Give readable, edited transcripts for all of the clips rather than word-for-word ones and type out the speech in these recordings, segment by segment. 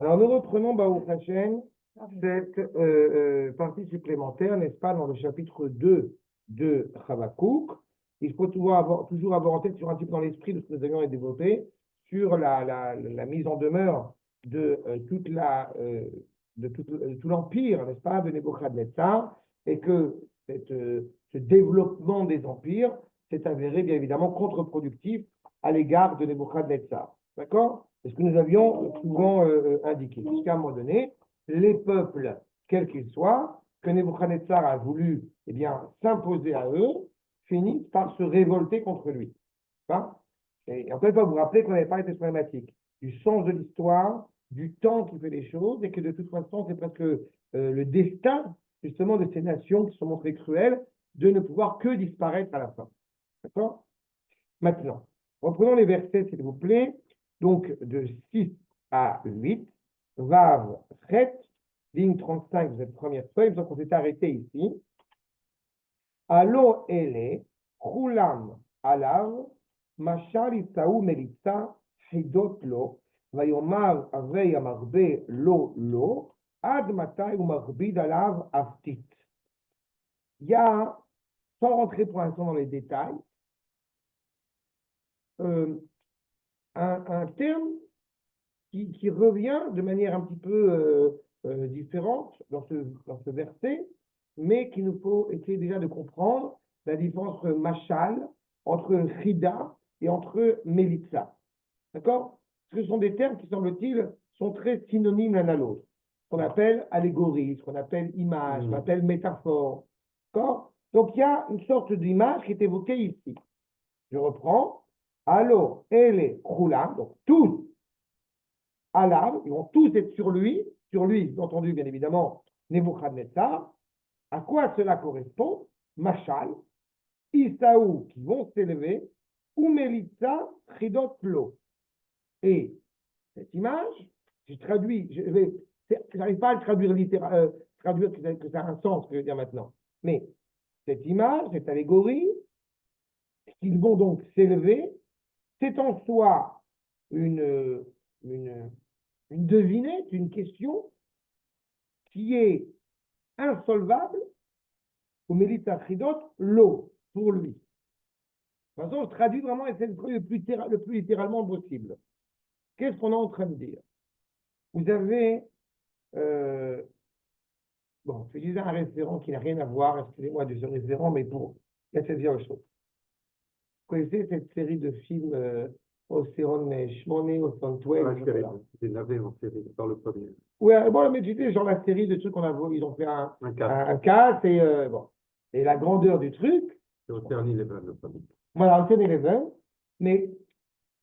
Alors, nous reprenons, Baruch Hashem, cette partie supplémentaire, n'est-ce pas, dans le chapitre 2 de Habakkuk. Il faut toujours avoir en tête, sur un petit peu dans l'esprit de ce que nous avions développé, sur la mise en demeure de, tout l'empire, n'est-ce pas, de Nebuchadnezzar, et que ce développement des empires s'est avéré, bien évidemment, contre-productif à l'égard de Nebuchadnezzar. D'accord? C'est ce que nous avions souvent indiqué. Jusqu'à un moment donné, les peuples, quels qu'ils soient, que Nebuchadnezzar a voulu s'imposer à eux, finissent par se révolter contre lui. Hein? Et encore une fois, vous vous rappelez qu'on n'avait pas été problématique du sens de l'histoire, du temps qui fait les choses, et que de toute façon, c'est presque le destin, justement, de ces nations qui se sont montrées cruelles, de ne pouvoir que disparaître à la fin. D'accord? Maintenant, reprenons les versets, s'il vous plaît. Donc, de 6 à 8, Vav, Chet, ligne 35 de cette première feuille, donc on s'est arrêté ici. Allo ele, Chulam alav, Mashal Isaou Melitza, Hidot lo, Vayomar Avei Amarbe lo, Ad Matai Umarbid alav Aftit. Il y a, sans rentrer pour l'instant dans les détails, un terme qui revient de manière un petit peu différente dans ce verset, mais qu'il nous faut essayer déjà de comprendre la différence entre machal, entre chida et entre melitza. D'accord? Ce sont des termes qui, semble-t-il, sont très synonymes l'un à l'autre. Ce qu'on appelle allégorie, ce qu'on appelle image, ce qu'on appelle métaphore. D'accord? Donc il y a une sorte d'image qui est évoquée ici. Je reprends. Alors, elle est Khulam, donc tous à l'arbre, ils vont tous être sur lui, entendu bien évidemment, Nebuchadnezzar. À quoi cela correspond? Machal, Isaou qui vont s'élever, ou Melitza, Chidot Plo. Et cette image, je traduis, je n'arrive pas à le traduire traduire que ça a un sens, ce que je veux dire maintenant. Mais cette image, cette allégorie, qu'ils vont donc s'élever, c'est en soi une devinette, une question qui est insolvable au Melitachidot, l'eau, pour lui. De toute façon, je traduis vraiment et c'est le plus littéralement possible. Qu'est-ce qu'on est en train de dire? Vous avez, bon, je disais un référent qui n'a rien à voir, excusez-moi de ce référent, mais pour la cette chose. Vous connaissez cette série de films Océan Shmoné, Océan 12? C'est navé en série, dans le premier. Ouais, bon, mais tu sais, genre la série de trucs qu'on a vu, ils ont fait un cast et bon. Et la grandeur du truc. C'est Ocean Eleven, le premier. Voilà, Ocean Eleven. Mais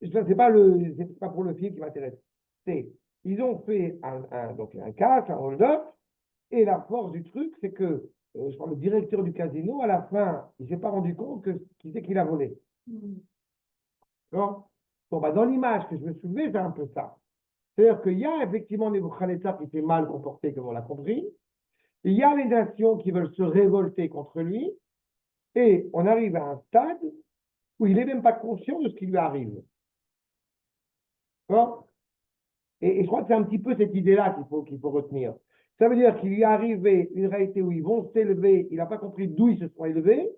c'est pas pour le film qui m'intéresse. Ils ont fait donc un cast, un hold-up, et la force du truc, c'est que je crois, le directeur du casino, à la fin, il s'est pas rendu compte qui c'est qu'il a volé. D'accord? Bon, dans l'image que je me souvenais, c'est un peu ça. C'est-à-dire qu'il y a effectivement Nebuchadnezzar qui s'est mal comporté, comme on l'a compris. Il y a les nations qui veulent se révolter contre lui. Et on arrive à un stade où il n'est même pas conscient de ce qui lui arrive. D'accord? Et je crois que c'est un petit peu cette idée-là qu'il faut retenir. Ça veut dire qu'il lui est arrivé une réalité où ils vont s'élever, il n'a pas compris d'où ils se sont élevés.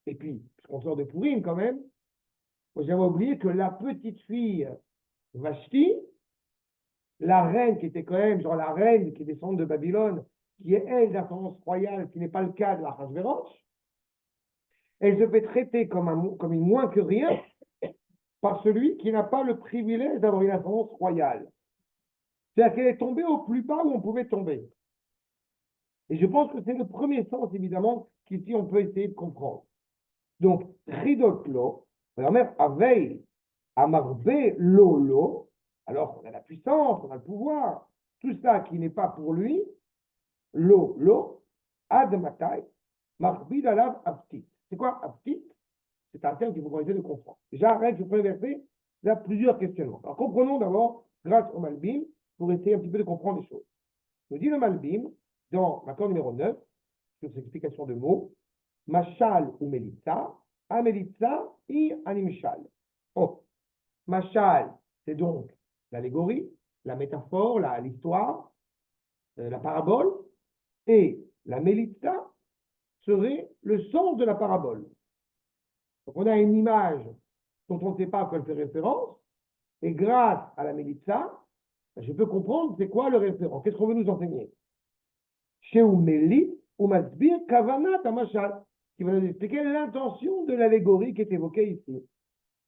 Et puis, on sort de Pourim quand même, j'avais oublié que la petite fille Vashti, la reine qui était quand même, genre la reine qui descend de Babylone, qui est elle d'ascendance royale, qui n'est pas le cas de la Hachvérosh, elle se fait traiter comme une moins que rien par celui qui n'a pas le privilège d'avoir une ascendance royale. C'est-à-dire qu'elle est tombée au plus bas où on pouvait tomber. Et je pense que c'est le premier sens, évidemment, qu'ici on peut essayer de comprendre. Donc, Ridotlo, alors même Aveil, Amarbe, Lolo, alors qu'on a la puissance, on a le pouvoir, tout ça qui n'est pas pour lui, Lo, Admatai, Marbid Alav Aptit. C'est quoi Aptit? C'est un terme qu'il faut essayer de comprendre. J'arrête, je prends le verset, il y a plusieurs questionnements. Alors comprenons d'abord, grâce au Malbim, pour essayer un petit peu de comprendre les choses. Nous dit le Malbim, dans l'accord numéro 9, sur cette explication de mots, Machal ou Melitza, a Melitza et Animshal. Oh, Machal, c'est donc l'allégorie, la métaphore, l'histoire, la parabole, et la Mélitza serait le sens de la parabole. Donc on a une image dont on ne sait pas à quoi elle fait référence, et grâce à la Mélitza, je peux comprendre c'est quoi le référent. Qu'est-ce qu'on veut nous enseigner? Chez Ouméli, ou Masbir, Kavanat, Amachal, qui va nous expliquer l'intention de l'allégorie qui est évoquée ici.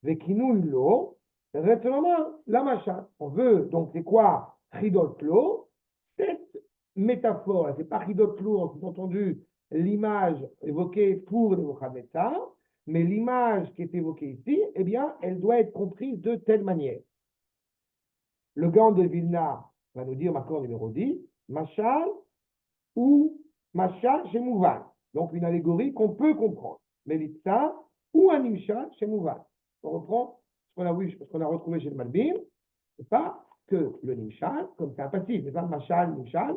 Vekinulo, la Machal. On veut, donc c'est quoi Chidotlo? Cette métaphore, c'est pas Chidotlo, en sous-entendu l'image évoquée pour le Mohamedsar, mais l'image qui est évoquée ici, eh bien, elle doit être comprise de telle manière. Le Gaon de Vilna va nous dire, accord numéro 10, Machal ou Machal chez Mouvan. Donc une allégorie qu'on peut comprendre. Melitza ou un Nimshal chez Mouvan. On reprend ce qu'on a retrouvé chez le Malbim. C'est pas que le Nimshal, comme c'est un passif, c'est pas Machal, Nimshal,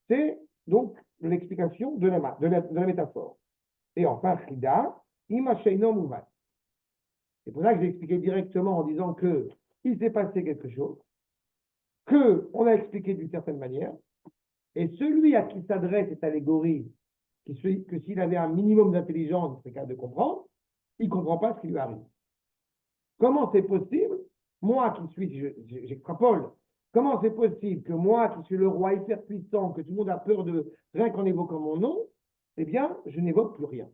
c'est donc l'explication de la métaphore. Et enfin, Chida, Imashayno Mouvan. C'est pour ça que j'ai expliqué directement en disant que il s'est passé quelque chose, qu'on a expliqué d'une certaine manière, et celui à qui s'adresse cette allégorie, que s'il avait un minimum d'intelligence, il serait capable de comprendre, il ne comprend pas ce qui lui arrive. Comment c'est possible, moi qui suis, j'extrapole, comment c'est possible que moi qui suis le roi hyper puissant, que tout le monde a peur de, rien qu'en évoquant mon nom, eh bien, je n'évoque plus rien.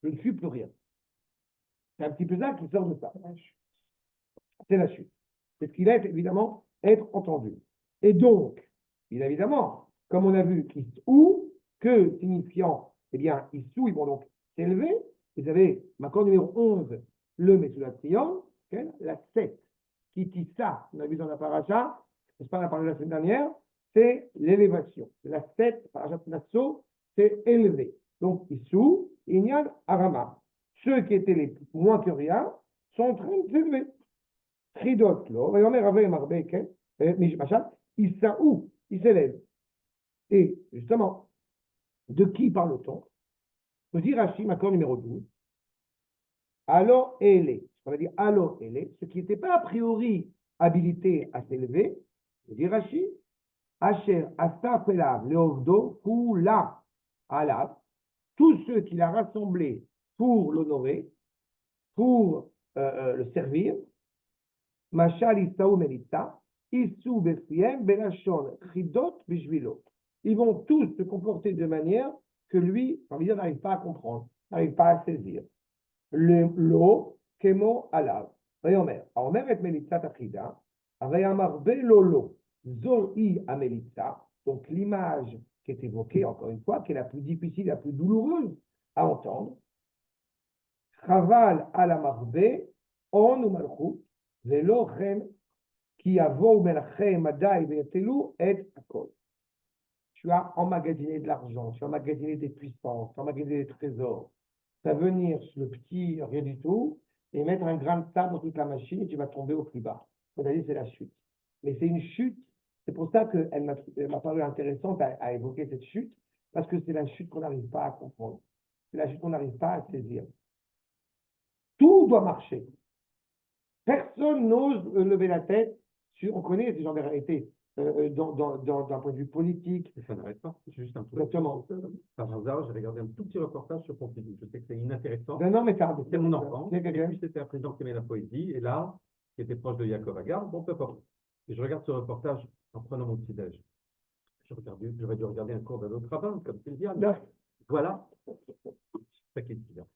Je ne suis plus rien. C'est un petit peu ça qui sort de ça. C'est la chute. C'est ce qu'il est évidemment être entendu. Et donc, évidemment, comme on a vu, ou que signifiant, eh bien, Issou, ils vont donc s'élever. Vous avez, l'accord numéro 11, le Mesoudat Trion, la 7, qui dit ça, on a vu dans la paracha, n'est-ce pas, on a parlé la semaine dernière, c'est l'élévation. La 7, paracha Nasso, c'est élevé. Donc, Issou, Inyan, Arama. Ceux qui étaient les moins que rien sont en train de s'élever. Chidot lo, et on est ravé marbe, il s'aou, il s'élève. Et justement, de qui parle-t-on? Nous dit Rashi, accord numéro 12, Allo ele, on va dire Allo ele, ce qui n'était pas a priori habilité à s'élever, nous dit Rashi, Asher Asaf Elav Leovdo Kula Alav, tous ceux qu'il a rassemblés pour l'honorer, pour le servir, Machal Isaou Melita, Issou Befiem Belachon Chidot Bishvilo. Ils vont tous se comporter de manière que lui, n'arrive pas à comprendre, n'arrive pas à saisir. Lo, Kemo Alav. Omer et Melita Tachida, Rayamar Belolo, Zoi Amelita, donc l'image qui est évoquée, encore une fois, qui est la plus difficile, la plus douloureuse à entendre. Chaval Alamarbe, On ou Malchut, Velo Chen, qui avou melachem madai ve'yatelu et akol. Tu as emmagasiné de l'argent, tu as emmagasiné des puissances, tu as emmagasiné des trésors. Tu vas venir sur le petit rien du tout et mettre un grain de sable dans toute la machine et tu vas tomber au plus bas. C'est-à-dire c'est la chute. Mais c'est une chute, c'est pour ça qu'elle m'a paru intéressante à évoquer cette chute, parce que c'est la chute qu'on n'arrive pas à comprendre. C'est la chute qu'on n'arrive pas à saisir. Tout doit marcher. Personne n'ose lever la tête sur, on connaît ces gens de réalité, d'un point de vue politique. Et ça n'arrête pas, c'est juste un truc. Exactement. Par hasard, j'ai regardé un tout petit reportage sur Pompidou. Je sais que c'est inintéressant. Non, mais ça, c'est mon enfant. C'est Et puis c'était un président qui aimait la poésie. Et là, qui était proche de Yaakov Agar, bon, peu importe. Et je regarde ce reportage en prenant mon petit-déj. J'aurais dû regarder un cours d'un autre rabbin, comme Sylviane. Voilà. C'est ça qui est bizarre.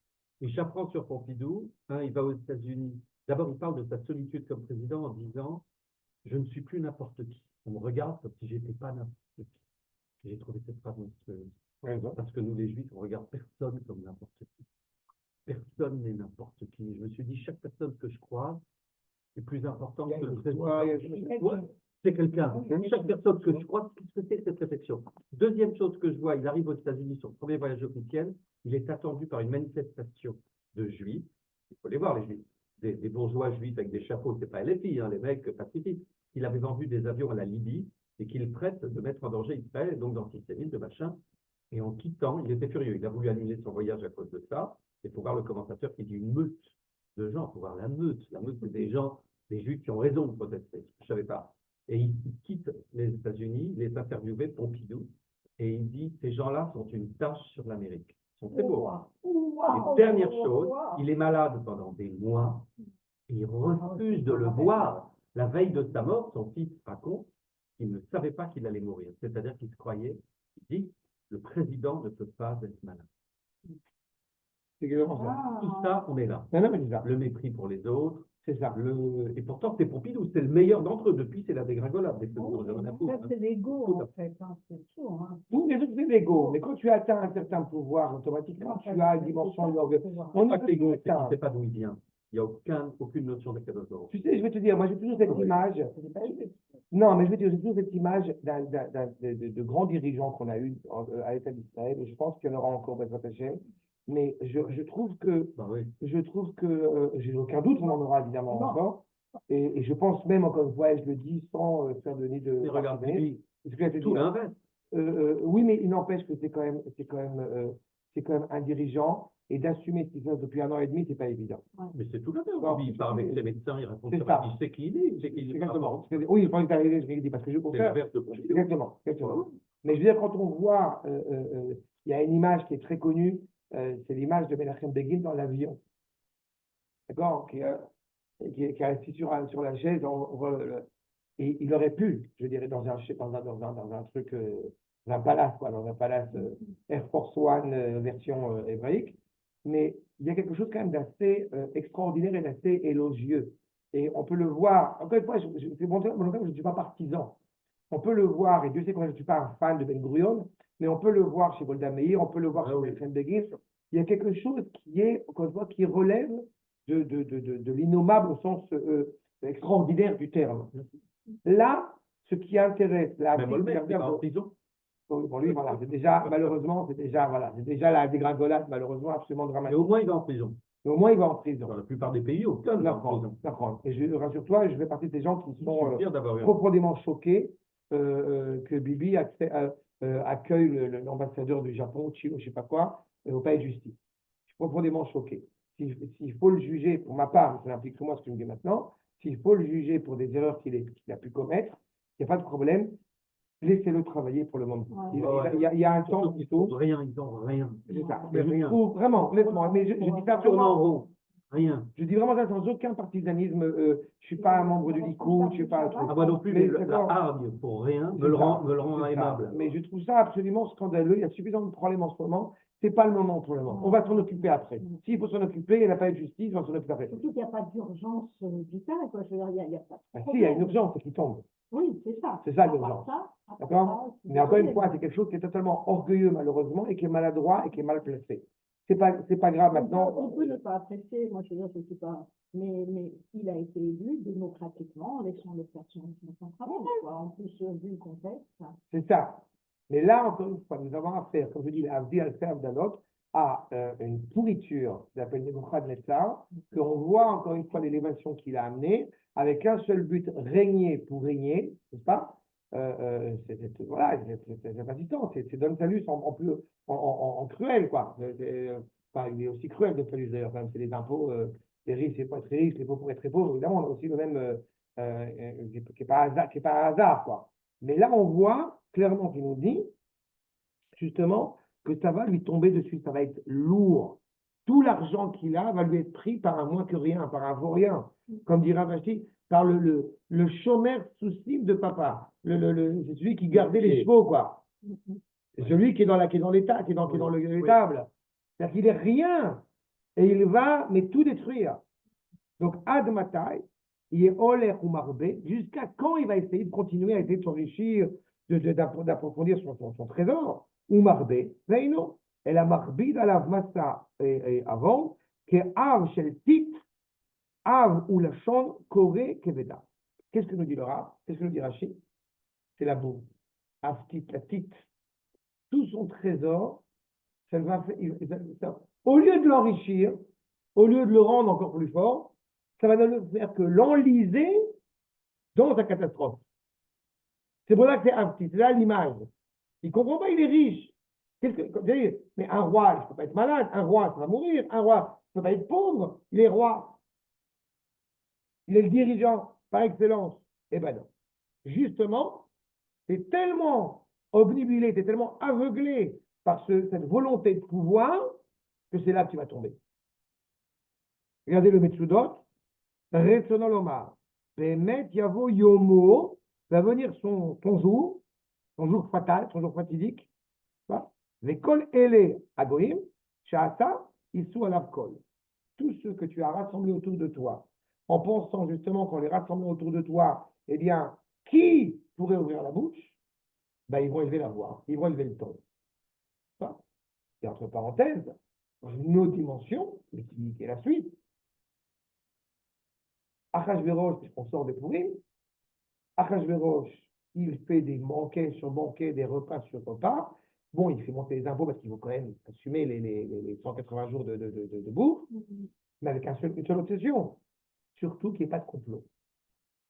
Et j'apprends sur Pompidou, il va aux États-Unis. D'abord, il parle de sa solitude comme président en disant « Je ne suis plus n'importe qui. On me regarde comme si j'étais pas n'importe qui. » Et j'ai trouvé cette phrase monstrueuse. Parce que nous, les Juifs, on regarde personne comme n'importe qui. Personne n'est n'importe qui. Je me suis dit, chaque personne que je croise est plus importante que le président. C'est quelqu'un. Chaque personne que je croise, qu'est-ce que c'est cette réflexion? Deuxième chose que je vois, il arrive aux États-Unis sur le premier voyage officiel, il est attendu par une manifestation de Juifs. Il faut les voir, les Juifs. Des bourgeois juifs avec des chapeaux, c'est pas LFI, les mecs pacifistes. Il avait vendu des avions à la Libye et qu'il prête de mettre en danger Israël, donc d'antisémites, de machin. Et en quittant, il était furieux. Il a voulu annuler son voyage à cause de ça. Il faut voir le commentateur qui dit une meute de gens. Il faut voir la meute. La meute, c'est des gens, des juifs qui ont raison de protester. Je ne savais pas. Et il quitte les États-Unis, il est interviewé, Pompidou, et il dit, ces gens-là sont une tache sur l'Amérique. Ils sont très beaux. Et dernière chose, il est malade pendant des mois, et il refuse de le voir. La veille de sa mort, son fils raconte qu'il ne savait pas qu'il allait mourir. C'est-à-dire qu'il se croyait, il dit, le président ne peut pas être malade. C'est exactement ça. Tout ça, on est là. Non, non, mais c'est ça. Le mépris pour les autres. C'est ça. Et pourtant, c'est Pompidou, c'est le meilleur d'entre eux. Depuis, c'est la dégringolade. C'est l'ego, en fait, hein, c'est tout. Hein. Oui, mais c'est l'ego. Mais quand tu atteins un certain pouvoir, automatiquement, tu as une dimension d'orgueil. On n'a pas l'ego, c'est qu'il ne sait pas d'où il vient. Il n'y a aucune notion de Kadosh. Tu sais, je vais te dire, moi j'ai toujours cette image. Non, mais je vais te dire, j'ai toujours cette image de grands dirigeants qu'on a eu à l'État d'Israël, et je pense qu'il y en aura encore Bezrat Hashem. Mais je trouve que, j'ai aucun doute, on en aura évidemment encore. Et je pense même, encore une fois, et je le dis sans faire de nid de. Mais regarde, tout l'inverse. Oui, mais il n'empêche que c'est quand même un dirigeant, et d'assumer ce qu'il fait depuis 1 an et demi, c'est pas évident. Mais c'est tout l'inverse. Il part avec ses médecins, il raconte ça. Il sait qui il est. Exactement. Oui, je pense que tu as raison, parce que je C'est l'inverse de Pompidou. Exactement. Mais je veux dire, quand on voit, il y a une image qui est très connue, c'est l'image de Menachem Begin dans l'avion. D'accord, qui est assis sur la chaise, et il aurait pu, je dirais, dans un truc, dans un palace, quoi, dans un palace Air Force One version hébraïque, mais il y a quelque chose quand même d'assez extraordinaire et d'assez élogieux. Et on peut le voir, encore une fois, c'est bon, je ne suis pas partisan. On peut le voir, et Dieu sait que je ne suis pas un fan de Ben Gurion, mais on peut le voir chez Golda Meir, on peut le voir chez Menachem Begin. Il y a quelque chose qui est, encore une fois, qui relève de l'innommable au sens extraordinaire du terme. Là, ce qui intéresse la Même Olmert, il est en prison. Pour lui, voilà, c'est déjà, malheureusement, c'est déjà la dégringolade, malheureusement, absolument Mais dramatique. au moins, il va en prison. Mais au moins, il va en prison. Dans la plupart des pays, aucun ne va en prison. D'accord. Et rassure-toi, je fais partie de ces gens qui sont profondément profondément choqués que Bibi accueille l'ambassadeur du Japon, Chilo, je ne sais pas quoi, au palais de justice. Je suis profondément choqué. S'il faut le juger, pour ma part, ça n'implique que moi ce que je me dis maintenant, s'il faut le juger pour des erreurs qu'il a pu commettre, il n'y a pas de problème. Laissez-le travailler pour le moment. Il y a un temps il faut rien, ils n'ont rien. C'est ça. Mais je trouve vraiment, honnêtement, mais je dis ça vraiment. Rien. Je dis vraiment ça sans aucun partisanisme. Je ne suis pas un membre du Likoud, je ne suis pas un truc. Ah, moi non plus, mais la hargne pour rien me le rend aimable. Mais je trouve ça absolument scandaleux. Il y a suffisamment de problèmes en ce moment. Ce n'est pas le moment pour le moment. On va s'en occuper après. S'il faut s'en occuper, il n'y a pas de justice, on va s'en occuper après. Surtout qu'il n'y a pas d'urgence vitale, quoi. Je veux dire, il y a pas de si, il y a une urgence, c'est qui tombe. Oui, c'est ça. C'est ça l'urgence. D'accord. Mais encore une fois, c'est quelque chose qui est totalement orgueilleux, malheureusement, et qui est maladroit et qui est mal placé. C'est pas grave maintenant. On peut ne pas apprécier, moi je veux dire, je ne sais pas. Mais il a été élu démocratiquement en laissant le faire son travail. En plus, vu le contexte. C'est ça. Mais là, encore une fois, nous avons affaire, comme je dis, à Abdi-Al-Serb Danot, à une pourriture qui s'appelle Nebuchad Netzar, qu'on voit encore une fois l'élévation qu'il a amenée, avec un seul but, régner pour régner, n'est-ce pas? Voilà, c'est assistant, c'est Don Salus en cruel, quoi. Il est aussi cruel, Don Salus d'ailleurs, quand même, c'est les impôts, les riches, c'est pas très riche, les pauvres pour être très pauvres, évidemment, on a aussi le même, qui n'est pas un hasard, quoi. Mais là, on voit clairement qu'il nous dit, justement, que ça va lui tomber dessus, ça va être lourd. Tout l'argent qu'il a va lui être pris par un moins que rien, par un vaurien, comme dira Vachti, par le chômeur souci de papa. C'est celui qui gardait les chevaux, quoi. C'est celui qui est dans l'état, qui est dans l'étable. C'est-à-dire qu'il est rien. Et il va, mais tout détruire. Donc, Ad Matai, il est Oler ou Marbé, jusqu'à quand il va essayer de continuer à essayer de s'enrichir, d'approfondir son trésor, ou Marbé, Veino. Et la Marbide à la Massa avant, qui est Av Shel Tit, Av ou la Chon, Koré, Keveda. Qu'est-ce que nous dit le Rav? Qu'est-ce que nous dit Rachid? C'est la boue. Av Tit, la Tit. Tout son trésor, ça va faire, au lieu de l'enrichir, au lieu de le rendre encore plus fort, ça va ne faire que l'enliser dans sa catastrophe. C'est pour ça que c'est Av Tit. C'est là l'image. Il ne comprend pas, il est riche. Mais un roi, il ne peut pas être malade. Un roi, ça va mourir. Un roi, il ne peut pas être pauvre. Il est roi. Il est le dirigeant par excellence. Eh ben non. justement, tu es tellement obnubilé, tu es tellement aveuglé par cette volonté de pouvoir que c'est là que tu vas tomber. Regardez le Metsudot. Retsono lomar. Bemet yavo yomo. Va venir ton jour fatal, ton jour fatidique. L'école ele agoim. Sha'ata isu alav kol. Tous ceux que tu as rassemblés autour de toi, en pensant justement qu'on les rassemblait autour de toi, eh bien, qui pourrait ouvrir la bouche? Ben, ils vont élever la voix, ils vont élever le ton. Ça. Et entre parenthèses, dans une autre dimension, mais qui est la suite, Achashverosh, puisqu'on sort des Pourim, Achashverosh, il fait des banquets sur banquets, des repas sur repas. Bon, il fait monter les impôts parce qu'il faut quand même assumer les 180 jours de bourse, mais avec une seule obsession, surtout qu'il n'y ait pas de complot.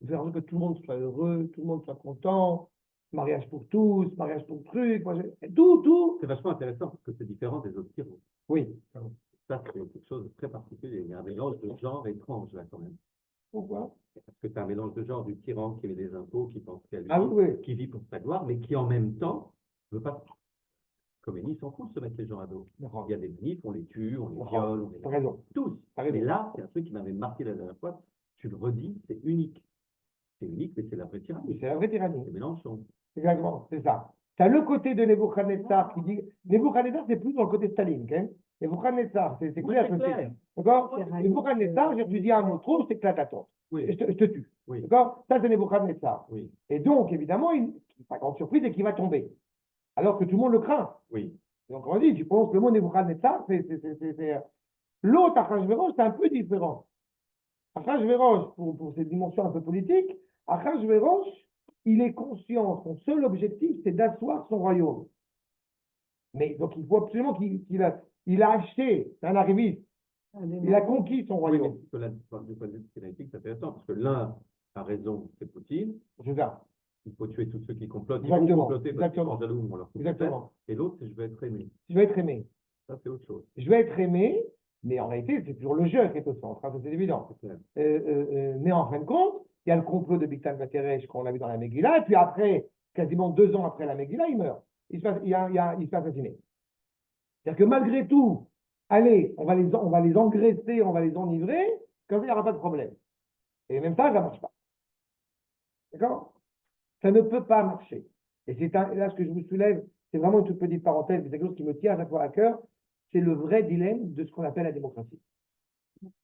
Faire que tout le monde soit heureux, tout le monde soit content, mariage pour tous, mariage pour trucs, tout. C'est vachement intéressant parce que c'est différent des autres tyros. Oui. Ça, c'est quelque chose de très particulier. Il y a un mélange de genre étrange là quand même. Pourquoi? Parce que tu as un mélange de genre du tyran qui met des impôts, qui pense qu'à lui, Ah oui. qui vit pour sa gloire, mais qui en même temps ne veut pas. Comme ils s'en foutent de se mettre les gens à dos. Il y a des manifs, on les tue, on les viole, on les T'as raison. tous. T'as raison. Mais là, c'est un truc qui m'avait marqué la dernière fois. Tu le redis, c'est unique. C'est unique, mais c'est la vraie tyrannie. C'est la vraie tyrannie. C'est Mélenchon. Exactement, c'est ça. Tu as le côté de Nebuchadnezzar qui dit. Nebuchadnezzar, c'est plus dans le côté Staline, quand même. Nebuchadnezzar, c'est clair. D'accord? Nebuchadnezzar, tu dis un mot trop, c'est que là, t'attends. Oui. Je te tue. Oui. D'accord? Ça, c'est Nebuchadnezzar. Oui. Et donc, évidemment, sa grande surprise est qu'il va tomber. Alors que tout le monde le craint. Oui. Donc, on dit, tu prononces le mot Nebuchadnezzar, l'autre, Achashverosh, c'est un peu différent. Achashverosh, pour cette dimension un peu politique, Achashverosh, il est conscient, son seul objectif, c'est d'asseoir son royaume. Mais donc, il faut absolument qu'il a acheté, c'est un arriviste, il a conquis son royaume. Oui, mais du point de vue psychanalytique, c'est intéressant, parce que l'un a raison, c'est Poutine. C'est ça. Il faut tuer tous ceux qui complotent. Ils Exactement. vont comploter parce qu'ils Exactement. sont jaloux, on leur fout Exactement. Et l'autre, c'est je vais être aimé. Je vais être aimé. Ça, c'est autre chose. Je vais être aimé, mais en réalité, c'est toujours le jeu qui est au centre, ça, c'est évident. Mais en fin de compte, il y a le complot de Bigtan Vateresh qu'on a vu dans la Megillah, et puis après, quasiment 2 ans après la Megillah, il meurt. Il se fait assassiner. C'est-à-dire que malgré tout, allez, on va les engraisser, on va les enivrer, comme ça, il n'y aura pas de problème. Et même ça ne marche pas. D'accord? Ça ne peut pas marcher. Et là, ce que je vous soulève, c'est vraiment une toute petite parenthèse, mais c'est quelque chose qui me tient à chaque fois à cœur, c'est le vrai dilemme de ce qu'on appelle la démocratie.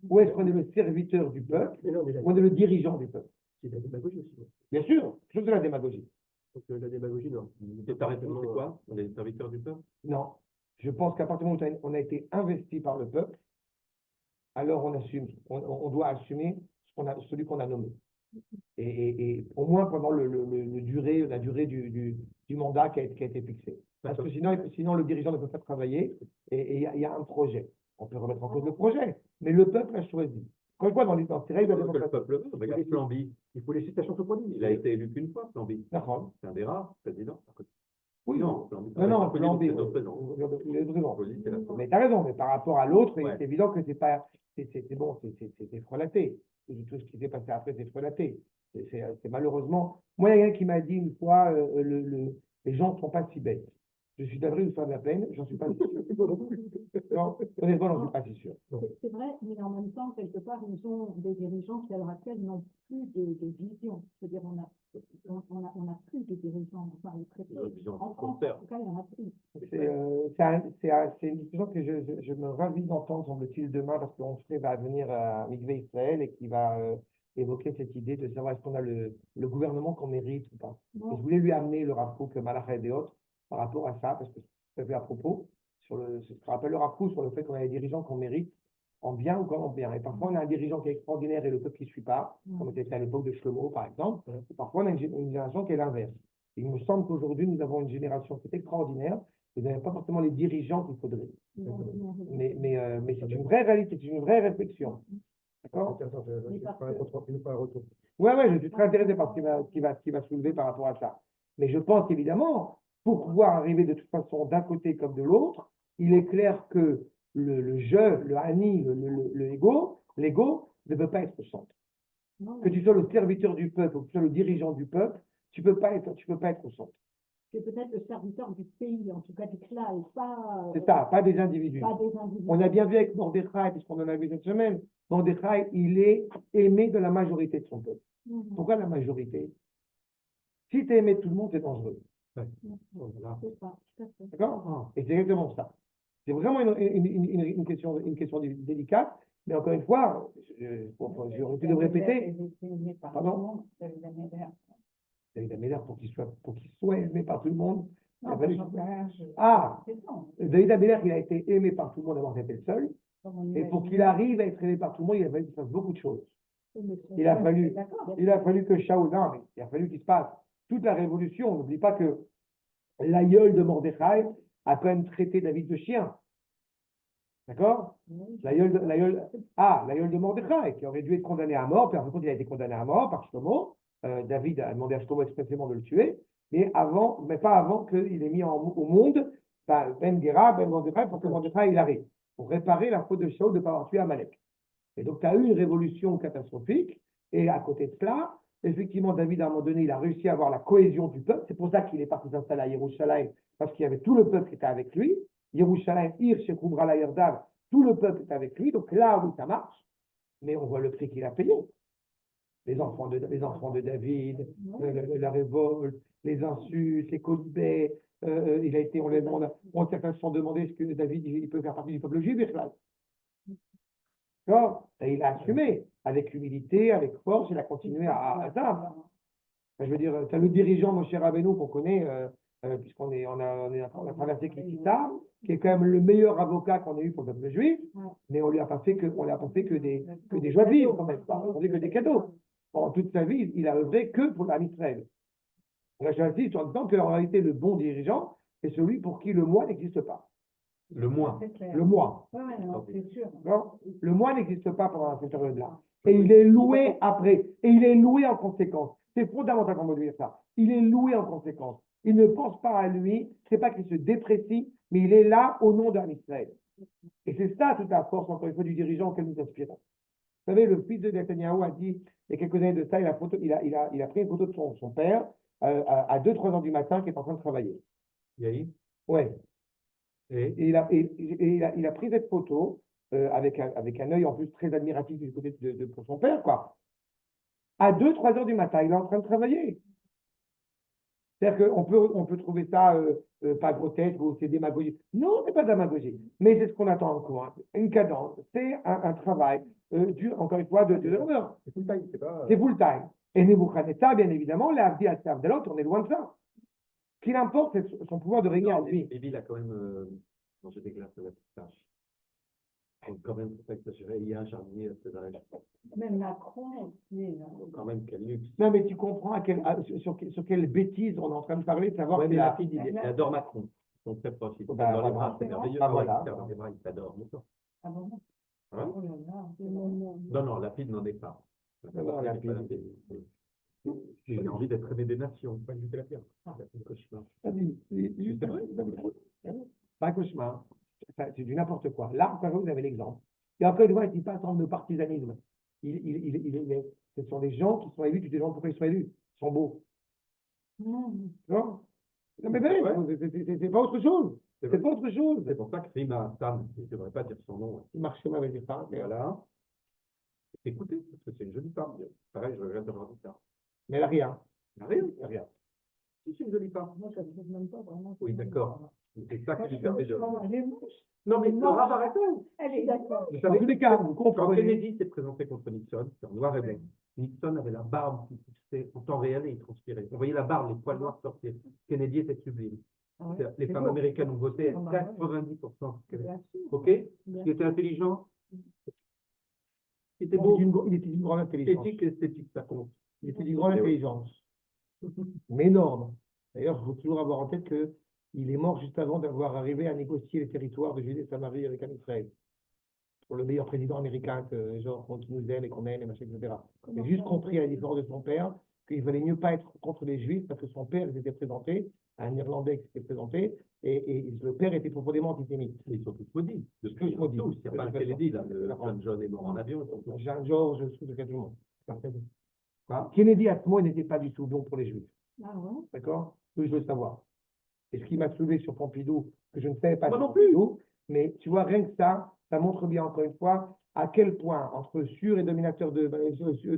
Où est-ce qu'on est le serviteur du peuple, ou on est le dirigeant du peuple? C'est de la démagogie aussi. Bien sûr, je trouve que c'est la démagogie. Donc la démagogie, non. Et ta réponse, c'est quoi? On est les serviteurs du peuple? Non. Je pense qu'à partir du moment où on a été investi par le peuple, alors on assume, on doit assumer celui qu'on a nommé. Et au moins pendant la durée du mandat qui a été fixé. Parce que sinon le dirigeant ne peut pas travailler et il y a un projet. On peut remettre en cause le projet, mais le peuple a choisi. Encore une fois, dans ces règles de la Le démocratie. peuple, regarde Flamby. Il faut laisser sa chance au produit. Il a été élu qu'une fois, Flamby. D'accord. C'est un des rares présidents. Oui, Non, Flamby. non, Flamby, Flamby, c'est notre président. mais tu as raison, mais par rapport à l'autre, Ouais. c'est évident que c'est pas. C'est bon, c'est frelaté. Tout ce qui s'est passé après, c'est frelaté. C'est malheureusement. Moi, il y a quelqu'un qui m'a dit une fois les gens ne sont pas si bêtes. Je suis d'avril de faire de la peine, j'en suis pas si sûr. Non, honnêtement, j'en suis pas si sûr. C'est vrai, mais en même temps, quelque part, ils ont des dirigeants qui, à l'heure actuelle, n'ont plus de vision. C'est-à-dire, on a plus de dirigeants. Enfin, les traités. En France, en tout cas, il n'y en a plus. C'est une discussion que je me ravis d'entendre, semble-t-il, demain, parce que Onfray va venir à Mikvé Israël et qui va évoquer cette idée de savoir est-ce qu'on a le gouvernement qu'on mérite ou pas. Et je voulais lui amener le Rav Kook, Malacha et autres par rapport à ça, parce que ça fait à propos, ce que rappelle le Rav Kook sur le fait qu'on a des dirigeants qu'on mérite en bien ou comme en bien. Et parfois, on a un dirigeant qui est extraordinaire et le peuple qui ne suit pas, comme c'était à l'époque de Shlomo, par exemple. Et parfois, on a une génération qui est l'inverse. Il me semble qu'aujourd'hui, nous avons une génération qui est extraordinaire et nous n'avons pas forcément les dirigeants qu'il faudrait. Mais c'est une vraie réalité, c'est une vraie réflexion. D'accord? Ouais, je suis très intéressé par ce qui va soulever par rapport à ça. Mais je pense qu'évidemment, pour pouvoir arriver de toute façon d'un côté comme de l'autre, il est clair que le je, le ani, l'ego ne peut pas être au centre. Que tu sois le serviteur du peuple ou que tu sois le dirigeant du peuple, tu peux pas être au centre. C'est peut-être le serviteur du pays, en tout cas du clan, et pas, C'est ça, pas des individus. pas des individus. On a bien vu avec Mordechai, puisqu'on en a vu cette semaine, Mordechai, il est aimé de la majorité de son peuple. Mhm. Pourquoi la majorité? Si tu es aimé de tout le monde, c'est dangereux. Ouais. Mhm. Voilà. C'est ça, tout à fait. D'accord? Et c'est exactement ça. C'est vraiment une question délicate, mais encore une fois, j'aurais pu le répéter. Pardon? David Améler, pour qu'il soit aimé par tout le monde, il a fallu- Ah, David Améler, il a été aimé par tout le monde avant d'être le seul, et pour qu'il arrive à être aimé par tout le monde, il a fallu qu'il fasse beaucoup de choses. Il a fallu que Shaul, non, mais il a fallu qu'il se passe toute la révolution. N'oublie pas que l'aïeul de Mordechai a quand même traité David de chien. D'accord? L'aïeul de Mordechai, qui aurait dû être condamné à mort, puis en fin de compte, il a été condamné à mort par Shlomo. David a demandé à Shlomo expressément de le tuer, mais pas avant qu'il ait mis au monde Ben Gera, Ben Mordechai, pour que Mordechai il arrive, pour réparer la faute de Shaul de ne pas avoir tué Amalek. Et donc, tu as eu une révolution catastrophique, et à côté de cela, effectivement, David, à un moment donné, il a réussi à avoir la cohésion du peuple. C'est pour ça qu'il est parti s'installer à Yerushalayim, parce qu'il y avait tout le peuple qui était avec lui. Yerushalayim, Ir, Shekoubra, la Yerdav, tout le peuple est avec lui. Donc là, oui, ça marche, mais on voit le prix qu'il a payé. Les enfants de David, la révolte, les insultes, les colibets. Certains se sont demandé est-ce que David il peut faire partie du peuple juif, d'accord? Et il a assumé avec humilité, avec force, il a continué à ça. Je veux dire, tu as le dirigeant, mon cher Rabbeinu, qu'on connaît, on a traversé Kitita, qui est quand même le meilleur avocat qu'on ait eu pour le peuple juif, mais on lui a pas fait que des joies de vivre, quand même, pas, on dit que des cadeaux. Pendant toute sa vie, il a œuvré que pour l'âme Israël. On a choisi sur le temps qu'en réalité, le bon dirigeant est celui pour qui le moi n'existe pas. Le moi. Le moi. C'est sûr. Non, le moi n'existe pas pendant cette période-là. Et il est loué après. Et il est loué en conséquence. C'est fondamental qu'on me dise ça. Il est loué en conséquence. Il ne pense pas à lui. C'est pas qu'il se déprécie, mais il est là au nom d'un Israël. Et c'est ça toute la force, encore une fois, du dirigeant auquel nous aspirons. Vous savez, le fils de Netanyahu a dit, il y a quelques années de ça, il a pris une photo de son père à 2-3 heures du matin qui est en train de travailler. Yahi. Ouais. Et Et il a pris cette photo avec un œil en plus très admiratif du côté pour son père, quoi. À 2-3 heures du matin, il est en train de travailler. C'est-à-dire qu'on peut trouver ça pas grotesque ou c'est démagogie. Non, c'est pas démagogie. Mais c'est ce qu'on attend encore. Une cadence. C'est un travail encore une fois, de l'honneur. C'est full time, c'est pas. C'est full time. Et Nebuchadnezzar, bien évidemment, l'Avdi al de l'autre, on est loin de ça. Ce qui l'importe, c'est son pouvoir de régner en lui. Bibi, il a quand même mangé des glaces de la pistache. Donc, quand même, faut pas exagérer. Il y a un jardinier à César. Même Macron aussi. Quand même, quel luxe. Non, mais tu comprends sur quelle bêtise on est en train de parler, de savoir Ouais, mais qu'il la a. fille, il adore Macron. Ils sont très proches. Ils sont Bah, dans les voilà. bras, c'est merveilleux. Bah, Ah ouais, voilà. il dans les bras, il t'adore. Ah bon? Hein? Oh là là, c'est mon- Non, la fille n'en est pas. Non, la fille. Il a envie d'être aimé des nations, pas juste de la terre. C'est un cauchemar. C'est vrai, pas un cauchemar. C'est du n'importe quoi. Là, encore vous avez l'exemple. Et après, il ne dit pas en de partisanisme. Ce sont des gens qui sont élus, tu te demandes pourquoi ils sont élus. Ils sont beaux. Non, non mais c'est pas autre chose. C'est pas autre chose. C'est pour ça que Rima Sam, je ne devrais pas dire son nom. Il marche mal avec les femmes. Mais voilà. Écoutez, parce que c'est une jolie femme. Pareil, je regrette d'avoir dit ça. Mais elle n'a rien. Elle n'a rien. Rien. Si, c'est une jolie femme. Moi, ça ne me même pas vraiment. Oui, d'accord. C'est ça qui lui permet de. Elle est moche. Non, mais Non. Laura Barretta. Elle est d'accord. Dans tous les cas, vous Quand comprenez. Kennedy s'est présenté contre Nixon, c'est en noir et blanc. Nixon avait la barbe qui poussait en temps réel et il transpirait. On voyait la barbe, les poils noirs sortir. Kennedy était sublime. Ah ouais. Les C'est femmes beau. américaines ont voté à Ah bah ouais. 90%. Bien sûr. OK? Bien Il était intelligent. Il était Il beau. était d'une grande intelligence. Éthique et esthétique, ça compte. Il était d'une grande intelligence. Mais énorme. D'ailleurs, il faut toujours avoir en tête qu'il est mort juste avant d'avoir arrivé à négocier les territoires de Judée et Samarie avec Israël. Pour le meilleur président américain qui nous aime et qu'on aime, et machin, etc. Il a juste compris, à la différence de son père, qu'il valait mieux pas être contre les Juifs parce que son père s'était présenté, un Irlandais qui s'était présenté, et le père était profondément antisémite. Ils sont tous maudits. Tous maudits. Tous. Il n'y a pas un Kennedy, là. Le John John est mort en avion. Jean-Georges, tout le monde. Quoi? Kennedy, à ce moment, n'était pas du tout bon pour les Juifs. Ah ouais. D'accord? Oui, je veux savoir. Et ce qui m'a soulevé sur Pompidou, que je ne savais pas Moi sur non plus. Pompidou, mais tu vois, rien que ça montre bien encore une fois à quel point, entre sur et dominateur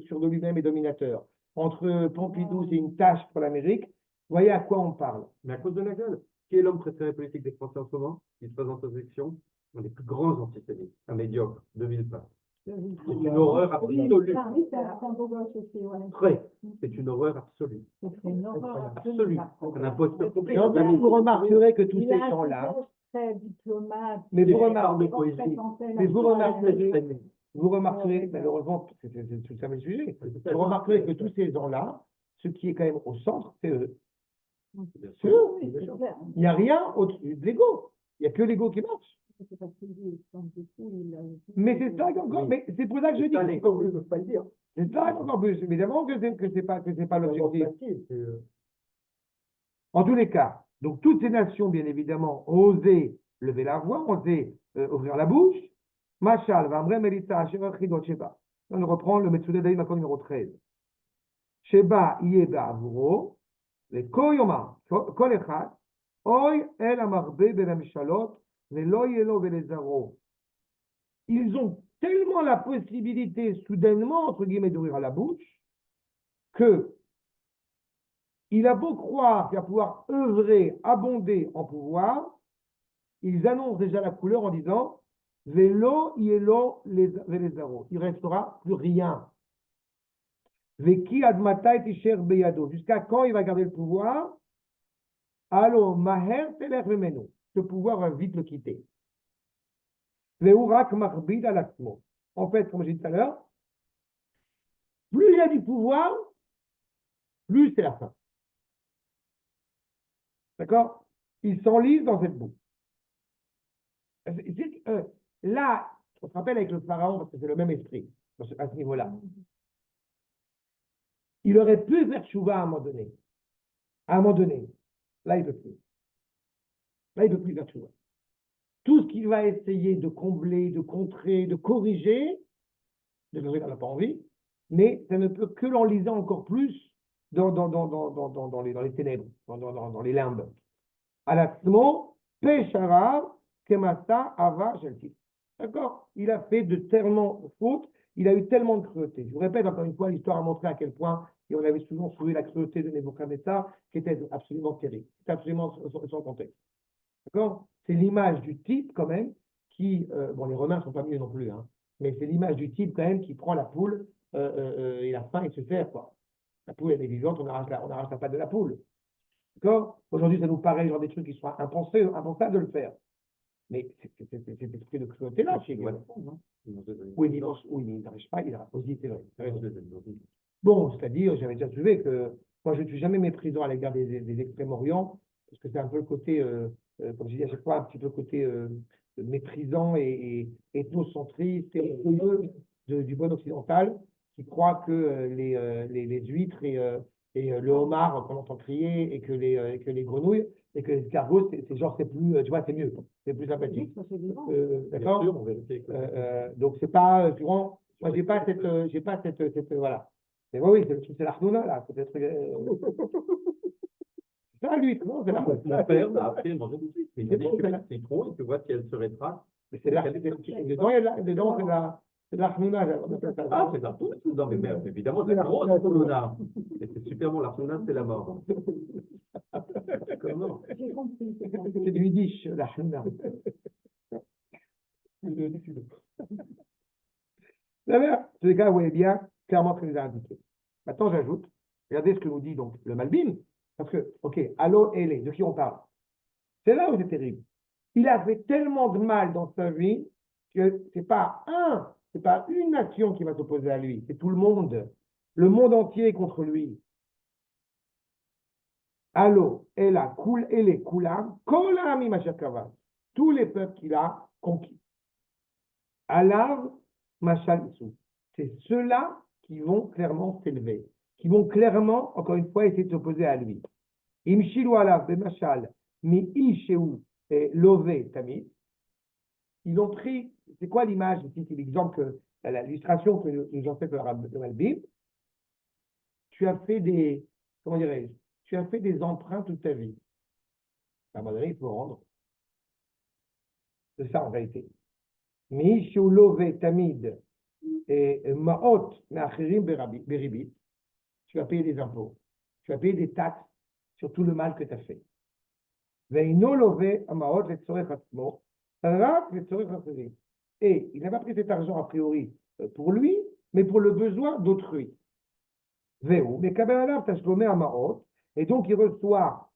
sur de lui-même et dominateur, entre Pompidou, c'est une tâche pour l'Amérique, vous voyez à quoi on parle. Mais à cause de la gueule. Qui est l'homme préféré politique des Français en ce moment? Il se présente aux élections. Un des plus grands antisémites. Un médiocre. De Villepin. C'est une horreur absolue. Ah oui, c'est un beau gosse aussi, ouais. Très. C'est une horreur absolue. C'est une horreur Absolue. Un imposteur complet. Et en fait, vous remarquerez que tous Il ces a un gens-là, visage très diplomate. mais vous très remarquez, poésie. vous remarquerez, malheureusement, c'est ça le sujet, vous remarquerez que tous ces gens-là, ce qui est quand même au centre, c'est eux. C'est eux. Oui, c'est clair. Il n'y a rien au-dessus de l'ego. Il n'y a que l'ego qui marche. C'est parce qu'il dit, Mais c'est ça encore, Oui. mais c'est pour ça que je dis. Les gens ne peuvent pas le dire. C'est ça encore plus. Évidemment que c'est pas l'objectif. En tous les cas, donc toutes ces nations, bien évidemment, ont osé lever la voix, ont osé ouvrir la bouche. Machal, Vamre, Melita, Asher, Chidot, Sheba. On reprend le Metsude Daïm, accord numéro 13. Sheba, Yeba, Avuro, le Koyoma, Kol Echad, Oy, El Amarbe, BenAmishalot, le Loyelo, Velezaro. Ils ont tellement la possibilité, soudainement, entre guillemets, d'ouvrir la bouche, que il a beau croire qu'il va pouvoir œuvrer, abonder en pouvoir, ils annoncent déjà la couleur en disant Velo, Yelo, Velezaro. Il ne restera plus rien. Veki Admata et Isher Beyado. Jusqu'à quand il va garder le pouvoir? Allo, Maher Teler Vemeno. Ce pouvoir va vite le quitter. Veurak Marbid Alaksmo. En fait, comme j'ai dit tout à l'heure, plus il y a du pouvoir, plus c'est la fin. D'accord? Il s'enlise dans cette boue. Là, on se rappelle avec le pharaon, parce que c'est le même esprit, à ce niveau-là. Il aurait pu faire chouva à un moment donné. À un moment donné. Là, il ne peut plus. Là, il ne peut plus faire chouva. Tout ce qu'il va essayer de combler, de contrer, de corriger, de corriger, il n'a pas envie, mais ça ne peut que l'enliser encore plus dans les ténèbres, dans les limbes. À la Péchara, Kemasta, Ava, Shelti. D'accord? Il a fait de tellement fautes, il a eu tellement de cruauté. Je vous répète encore une fois, l'histoire a montré à quel point, et on avait souvent trouvé la cruauté de Nebuchadnezzar, qui était absolument terrible. C'était absolument sans contexte. D'accord? C'est l'image du type, quand même, qui, bon, les Romains ne sont pas mieux non plus, hein, mais c'est l'image du type, quand même, qui prend la poule et la faim et se sert, quoi. La poule, elle est vivante, on arrache la patte de la poule. D'accord? Aujourd'hui, ça nous paraît genre des trucs qui sont impensables de le faire. Mais c'est cet esprit de cruauté-là chez lui. Oui, il n'arrive pas, il a aussi, c'est vrai. Bon, c'est-à-dire, j'avais déjà soulevé que moi, je ne suis jamais méprisant à l'égard des Extrêmes-Orient, parce que c'est un peu le côté, comme je dis à chaque fois, un petit peu le côté méprisant et ethnocentriste et orgueilleux du bon occidental, qui croit que les huîtres et le homard qu'on entend crier et que les grenouilles et que les escargots, c'est genre, c'est plus, tu vois, c'est mieux, c'est plus sympathique. D'accord? Donc, c'est pas, tu vois, moi, j'ai pas cette, voilà. Mais oui, c'est l'Arnouna, là, peut-être. C'est ça, lui, non, c'est l'Arnouna. Mon père m'a appris à manger tout de suite. Il m'a dit, tu mets le citron et tu vois si elle se rétracte. Mais c'est dedans, c'est l'Arnouna. Ah, c'est l'Arnouna. Non, mais merde, évidemment, c'est la grosse Arnouna. Et c'est super bon, l'Arnouna, c'est la mort. Comment? J'ai compris. C'est du Yiddish, l'Arnouna. D'ailleurs, tous les cas, vous voyez bien clairement ce qu'il nous a indiqué. Maintenant, j'ajoute, regardez ce que nous dit donc le Malbim, parce que, ok, allo ele, de qui on parle? C'est là où c'est terrible. Il a fait tellement de mal dans sa vie que c'est pas une nation qui va s'opposer à lui, c'est tout le monde. Le monde entier est contre lui. Allo, ela, kul, ele, kulam, kolam imashakava. Tous les peuples qu'il a conquis. Alav, machal isu. C'est ceux-là qui vont clairement s'élever, qui vont clairement, encore une fois, essayer de s'opposer à lui. Imshilu alav, bemachal, mi isheu, lové, tamid. Ils ont pris, c'est quoi l'image ici? C'est l'exemple, l'illustration que nous ont fait le Malbim. Tu as fait comment dirais-je, tu as fait des emprunts toute ta vie. À un moment donné, il faut rendre. C'est ça en réalité. Mi love tamid et ma'ot me'achirim beribit. Tu vas payer des impôts. Tu vas payer des taxes sur tout le mal que tu as fait. Ve'ino love ma'ot letzorech atzmo, rak letzorech achirim. Et il n'a pas pris cet argent a priori pour lui, mais pour le besoin d'autrui. Ve'u, mais kabbalah tashlomé ma'ot, et donc il reçoit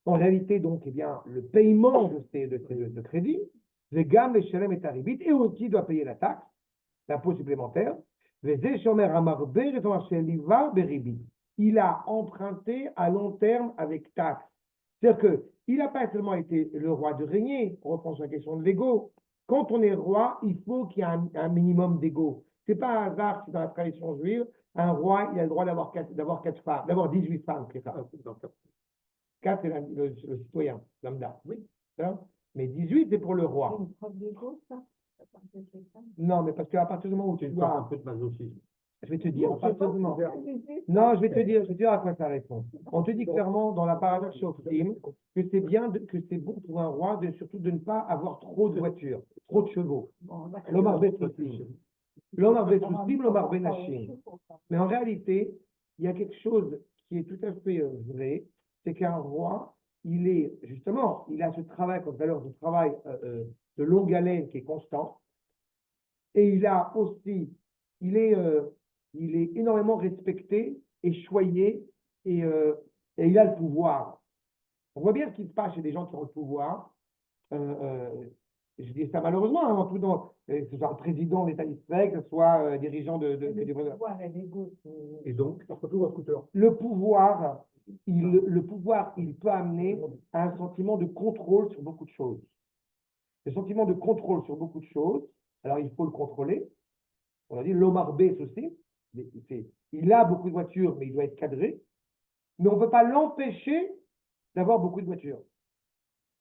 en réalité donc eh bien le paiement de ce crédit. Vegam leshalem et taribit, et aussi il doit payer la taxe, l'impôt supplémentaire. Il a emprunté à long terme avec taxe. C'est-à-dire qu'il n'a pas seulement été le roi de régner, on reprend sur la question de l'ego. Quand on est roi, il faut qu'il y ait un minimum d'ego. Ce n'est pas un hasard si dans la tradition juive, un roi, il a le droit d'avoir 4 femmes, d'avoir 18 femmes, c'est ça. 4, c'est le citoyen, lambda. Oui. Mais 18, c'est pour le roi. C'est une preuve d'ego, ça? Non, mais parce qu'à partir du moment où tu Tu as un as... peu de masochisme. Je vais te dire, à partir du moment... Non, je vais te dire à quoi ça répond. On te dit clairement dans la paradoxe Shoftim que c'est bien, que c'est bon pour un roi surtout de ne pas avoir trop de voitures, trop de chevaux. L'homme arbet soussim. L'homme arbet soussim, l'homme arbet nashim. Mais en réalité, il y a quelque chose qui est tout à fait vrai, c'est qu'un roi, il a ce travail, comme tout à l'heure, ce travail de longue haleine qui est constant, et il a aussi, il est énormément respecté et choyé, et il a le pouvoir. On voit bien ce qui se passe chez des gens qui ont le pouvoir. Je dis ça malheureusement, hein, en tout dans, que ce soit le président de l'État d'Israël, que ce soit dirigeant de Et donc, le pouvoir, il peut amener à un sentiment de contrôle sur beaucoup de choses. Le sentiment de contrôle sur beaucoup de choses, alors il faut le contrôler. On a dit l'Omar B aussi. Il a beaucoup de voitures, mais il doit être cadré. Mais on ne peut pas l'empêcher d'avoir beaucoup de voitures.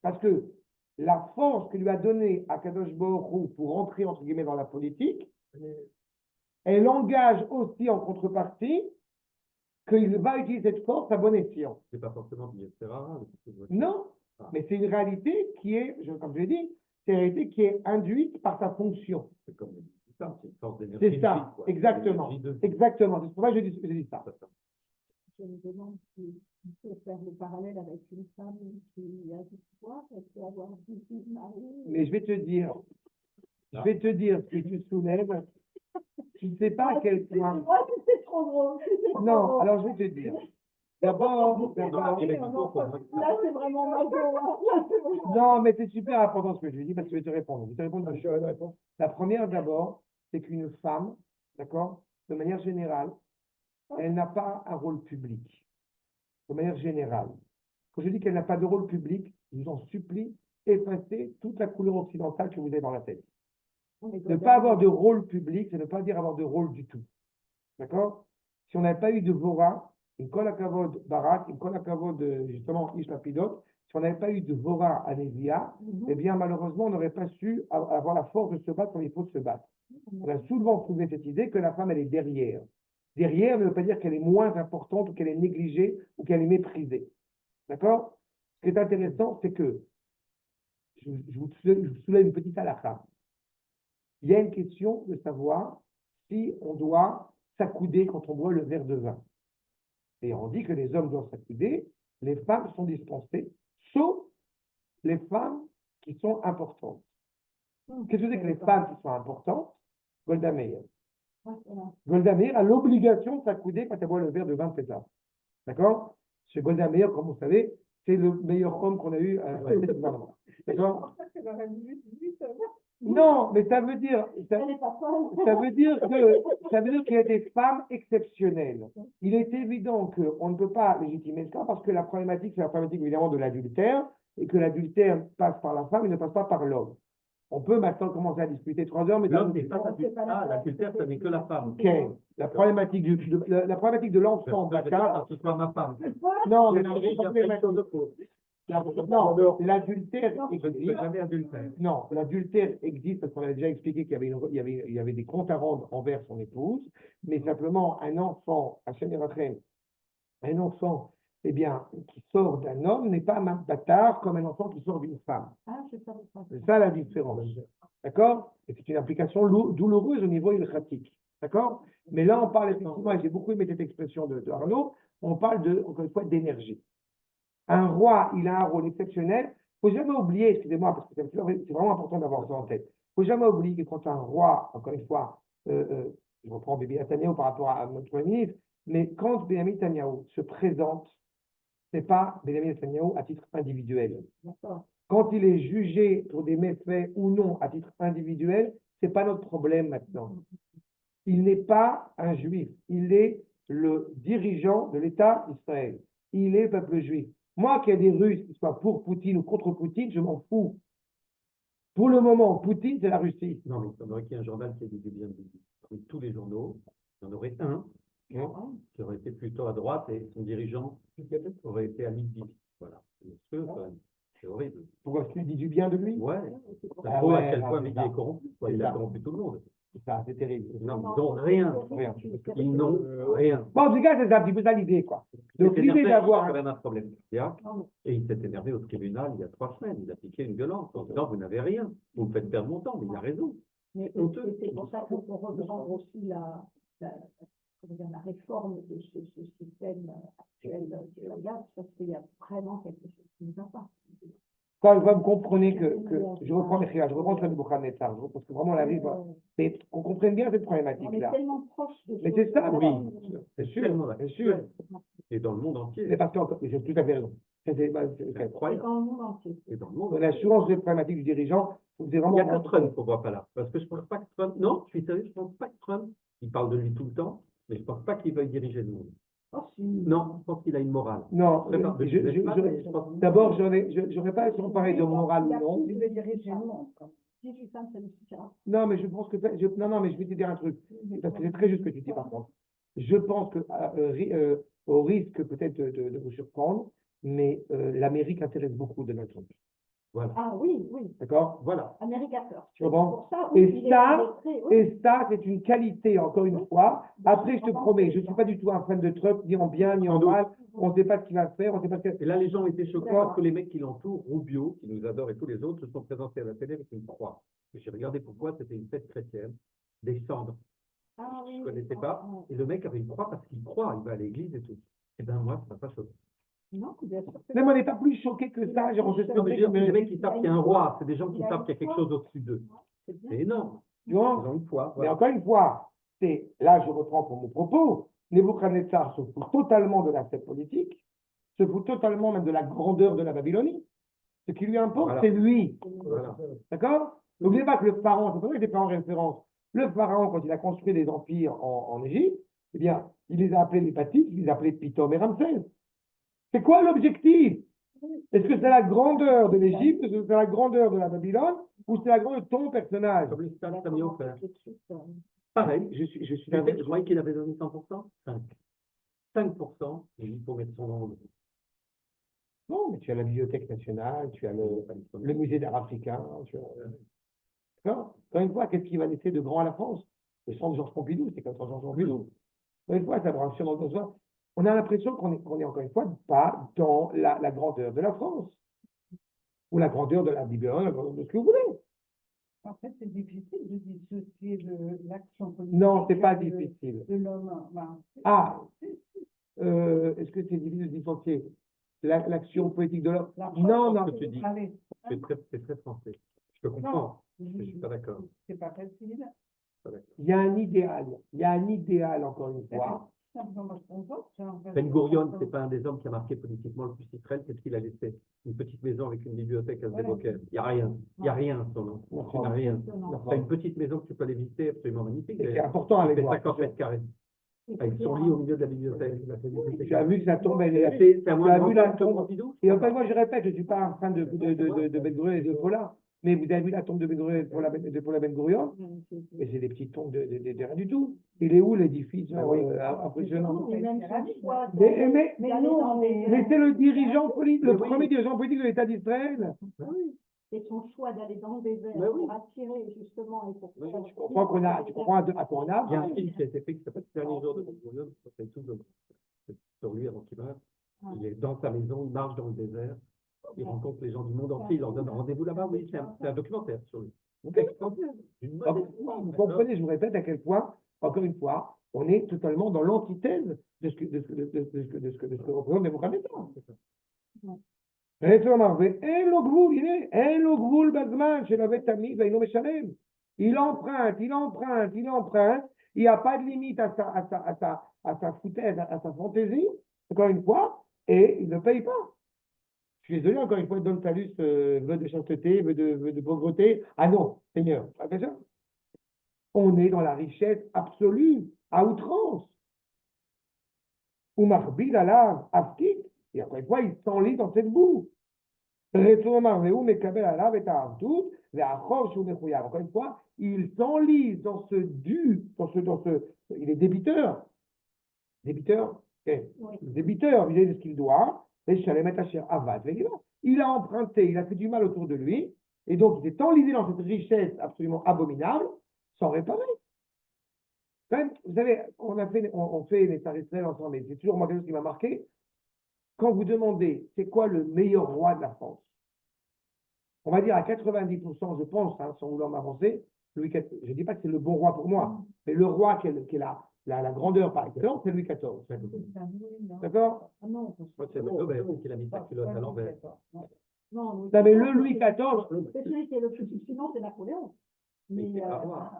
Parce que la force que lui a donnée Akadosh Baruch Hu pour entrer, entre guillemets, dans la politique, elle engage aussi en contrepartie qu'il va utiliser cette force à bon escient. c'est pas forcément dit, c'est rare. Non, mais c'est une réalité qui est, comme je l'ai dit, c'est une réalité qui est induite par sa fonction. C'est comme ça, c'est une force d'énergie. C'est ça, exactement. Exactement. C'est pour ça que je dis ça. Je me demande si on peut faire le parallèle avec une femme qui a du pouvoir, elle peut avoir 18 maris. Mais je vais te dire, si tu soulèves, tu ne sais pas à quel point. Moi, c'est trop drôle. Non, alors je vais te dire. D'abord, Là, c'est vraiment ma go. non, mais c'est super important ce que je dis parce que je vais te répondre. La première, d'abord, c'est qu'une femme, d'accord, de manière générale, elle n'a pas un rôle public. De manière générale. Quand je dis qu'elle n'a pas de rôle public, je vous en supplie, effacez toute la couleur occidentale que vous avez dans la tête. Ne pas avoir de rôle public, c'est ne pas dire avoir de rôle du tout. D'accord? Si on n'avait pas eu de Vora, une kol hakavod Barak, une kol hakavod justement Ish Lapidot, si on n'avait pas eu de Vora à Nevia, eh bien malheureusement on n'aurait pas su avoir la force de se battre comme il faut se battre. On a souvent trouvé cette idée que la femme elle est derrière. Derrière ne veut pas dire qu'elle est moins importante ou qu'elle est négligée ou qu'elle est méprisée. D'accord? Ce qui est intéressant, c'est que je vous soulève une petite halakha. Il y a une question de savoir si on doit s'accouder quand on boit le verre de vin. Et on dit que les hommes doivent s'accouder, les femmes sont dispensées, sauf les femmes qui sont importantes. Qu'est-ce que c'est que les femmes qui sont importantes? Golda Meir. Golda Meir a l'obligation de s'accouder quand elle boit le verre de vin de Pessah. D'accord? Chez Golda Meir, comme vous savez, c'est le meilleur homme qu'on a eu à cette gouvernement. D'accord? Non, mais ça veut dire qu'il y a des femmes exceptionnelles. Il est évident qu'on ne peut pas légitimer ça parce que la problématique, c'est la problématique évidemment de l'adultère et que l'adultère passe par la femme et ne passe pas par l'homme. On peut maintenant commencer à discuter 3 heures, mais l'homme n'est pas l'adultère. Ah, l'adultère, ce n'est que la femme. Ok. La problématique de l'enfant bâtard. Ce soit ma femme. Non, mais non, l'adultère existe. Non, l'adultère existe parce qu'on a déjà expliqué qu'il y avait des comptes à rendre envers son épouse, mais simplement un enfant, un enfant eh bien, qui sort d'un homme n'est pas un bâtard comme un enfant qui sort d'une femme. Ah, je savais pas. C'est ça la différence. D'accord? Et c'est une application douloureuse au niveau ilchatique. D'accord? Mais là, on parle effectivement, et j'ai beaucoup aimé cette expression de Arnaud, on parle encore une fois, d'énergie. Un roi, il a un rôle exceptionnel. Il ne faut jamais oublier, excusez-moi, parce que c'est vraiment important d'avoir ça en tête. Il ne faut jamais oublier que quand un roi, encore une fois, je reprends Bibi Netanyahu par rapport à notre Premier ministre, mais quand Benjamin Netanyahu se présente, ce n'est pas Benjamin Netanyahu à titre individuel. Quand il est jugé pour des méfaits ou non à titre individuel, ce n'est pas notre problème maintenant. Il n'est pas un juif, il est le dirigeant de l'État d'Israël. Il est le peuple juif. Moi, qu'il y ait des Russes qui soient pour Poutine ou contre Poutine, je m'en fous. Pour le moment, Poutine, c'est la Russie. Non, mais il faudrait qu'il y ait un journal qui ait dit du bien de lui. Parmi tous les journaux, il y en aurait un qui aurait été plutôt à droite et son dirigeant aurait été à midi. Voilà. C'est horrible. Pourquoi tu dis du bien de lui? Ouais. Ça Ah prouve à ouais, quel non, point c'est Midi ça. est corrompu. Quoi. C'est Il ça. a corrompu tout le monde. C'est ça, c'est terrible. Non, ils n'ont rien. Rien. Ils n'ont rien. Bon, en tout cas, c'est un petit peu ça l'idée, quoi. Donc, Il s'est l'idée énervé, d'avoir il a quand même un problème cardiaque, et il s'est énervé au tribunal il y a 3 semaines. Il a piqué une violence en disant vous n'avez rien, vous me faites perdre mon temps, mais il a raison. Mais c'est pour ça qu'on peut reprendre aussi comment dire, la réforme de ce système actuel de la gaz, parce qu'il y a vraiment quelque chose qui ne va pas. Quand vous comprenez que je reprends les je reprends le Nebuchadnezzar, parce que vraiment on arrive, mais qu'on comprenne bien cette On est problématique-là. tellement proche de Mais c'est ça, Oui, c'est sûr, bien sûr. Et dans le monde entier. Mais parce que, mais j'ai tout à fait raison. C'est C'est incroyable. dans le monde entier. Et dans le monde la entier. assurance des problématiques du dirigeant, c'est Il vraiment. n'y a que Trump qu'on ne voit pas là. Parce que je ne pense pas que Trump. Non, je suis sérieux, je ne pense pas que Trump, il parle de lui tout le temps, mais je ne pense pas qu'il veuille diriger le monde. Oh, si. Non, je pense qu'il a une morale. Non, Très bien. d'abord, j'aurais pas à parler de morale ou non. Il veut diriger le monde. 18 ans, ça ne suffira. Non, mais je pense que. Non, mais je vais te dire un truc. Parce que c'est très juste ce que tu dis, par contre. Je pense que, au risque peut-être de vous surprendre, mais l'Amérique intéresse beaucoup Donald Trump. Voilà. Ah oui, oui. D'accord? Voilà. America First. Tu comprends? Pour ça, oui, il est enregistré, oui. Et ça, c'est une qualité, encore une fois. Après, je te promets, je ne suis pas du tout un fan de Trump, ni en bien, ni en mal. On ne sait pas ce qu'il va faire, on ne sait pas ce qu'il Et là, les gens ont été choqués D'accord. parce que les mecs qui l'entourent, Rubio, qui nous adore, et tous les autres, se sont présentés à la télé avec une croix. Et j'ai regardé pourquoi, c'était une fête chrétienne, des cendres. Ah, oui, Je ne connaissais pas. Et le mec avait une croix parce qu'il croit, il va à l'église et tout. Et bien, moi, ça m'a pas choqué. Non, bien sûr que Même on n'est pas plus choqué que ça. Genre, on se Non, mais je veux dire, c'est des mecs qui savent qu'il y a un roi, c'est des gens qui Il a savent une qu'il y a quelque foi. chose au-dessus d'eux. c'est bien. C'est énorme. Tu vois? Ils ont une foi. Mais Voilà. encore une fois, c'est là, je reprends pour mon propos. Nebuchadnezzar se fout totalement de l'aspect politique, se fout totalement même de la grandeur de la Babylonie. Ce qui lui importe, Voilà. c'est lui. Voilà. D'accord? N'oubliez pas que le pharaon, c'est pour ça que j'ai pris en référence, le pharaon, quand il a construit des empires en Égypte, eh bien, il les a appelés les Baptistes, il les a appelés Python et Ramsès. C'est quoi l'objectif? Est-ce que c'est la grandeur de l'Égypte, est-ce que c'est la grandeur de la Babylone, ou c'est la grandeur de ton personnage? Comme les stars, ça m'y offert. Tout de suite, Pareil. Je suis Je croyais qu'il avait donné 100%. 5. 5%, et il faut mettre son nom. Non, mais tu as la Bibliothèque nationale, tu as le musée d'art africain. D'accord? Encore une fois, qu'est-ce qui va laisser de grand à la France? Le centre Georges Pompidou, c'est comme ça Georges Pompidou. Encore une fois, ça branche dans le soi. On a l'impression qu'on est encore une fois pas dans la grandeur de la France. Ou la grandeur de la Bible, la grandeur de ce que vous voulez. En fait, c'est difficile de dissocier l'action politique. Non, c'est pas difficile. De l'homme. Ben, Ah, est-ce que c'est difficile de dissocier l'action politique de l'homme? Non, non. Ce que tu dis. allez, C'est très français. Je te comprends. Mais je ne suis pas d'accord. c'est pas facile. Il y a un idéal. Il y a un idéal, encore une fois. Ben Gurion, ce n'est pas un des hommes qui a marqué politiquement le plus Israël. Qu'est-ce qu'il a laissé? Une petite maison avec une bibliothèque à Sde-Boker. Il n'y a rien. Il n'y a rien, son nom. Tu n'as rien. Tu as une petite maison que tu peux aller visiter, absolument magnifique. C'est important à Elle aller fait voir. 50 mètres carrés. Avec son lit au milieu de la bibliothèque. Tu as vu que sa tombe, elle est là. C'est à Tu moins as de vu la 30 ans tombe. Pompidou. Et enfin, moi, je répète, je ne suis pas un fan de Ben Gurion et de Paula. Mais vous avez vu la tombe de Ben Gurion et de Paula Ben Gurion? Mais c'est des petites tombes de rien du tout. Il est où l'édifice impressionnant? Et même son choix Mais non, mais c'est le dirigeant politique, le premier dirigeant politique de l'État d'Israël. et son choix d'aller dans le désert Mais oui. pour attirer justement et pour Tu comprends tu comprends à quoi on a? Il y a un film qui a été fait qui s'appelle Dernier jour de Ben Gurion. C'est tout sur lui avant qu'il meure. il est dans sa maison, il marche dans le désert, il rencontre les gens du monde entier, il leur donne rendez-vous là-bas. Oui, c'est un documentaire sur lui. Ok. Extraordinaire. Une Donc, modeste- vous comprenez, je vous répète à quel point, encore une fois, on est totalement dans l'antithèse de ce que représente les Mohammedans. ואין לו גבול, הנה, אין לו גבול בזמן של הבית תמיד ואינו משלם. Il emprunte, il emprunte, il emprunte. Il n'y a pas de limite à sa foutaise, à sa fantaisie, encore une fois, et il ne paye pas. Je suis désolé, encore une fois, Don Talus veut de chasteté, veut de pauvreté. Ah non, Seigneur, ça fait ça. On est dans la richesse absolue, à outrance. Ou Marbil Allah, Afkik, et encore une fois, il s'enlise dans cette boue. Encore une fois, il s'enlise dans ce dû, il est débiteur. Débiteur, débiteur vis-à-vis de ce qu'il doit. Il a emprunté, il a fait du mal autour de lui, et donc il s'est enlisé dans cette richesse absolument abominable, sans réparer. Quand même, vous savez, on fait les tarifs ensemble, mais c'est toujours moi quelque chose qui m'a marqué. Quand vous demandez c'est quoi le meilleur roi de la France, on va dire à 90%, je pense, hein, sans vouloir m'avancer, Louis XIV. Je ne dis pas que c'est le bon roi pour moi, mais le roi qui est la grandeur par excellence, c'est Louis XIV. D'accord? Non, C'est Nobel qui a mis sa culotte à l'envers. non, mais le Louis XIV, c'est celui qui est le plus sinon, c'est Napoléon. Mais c'est un roi.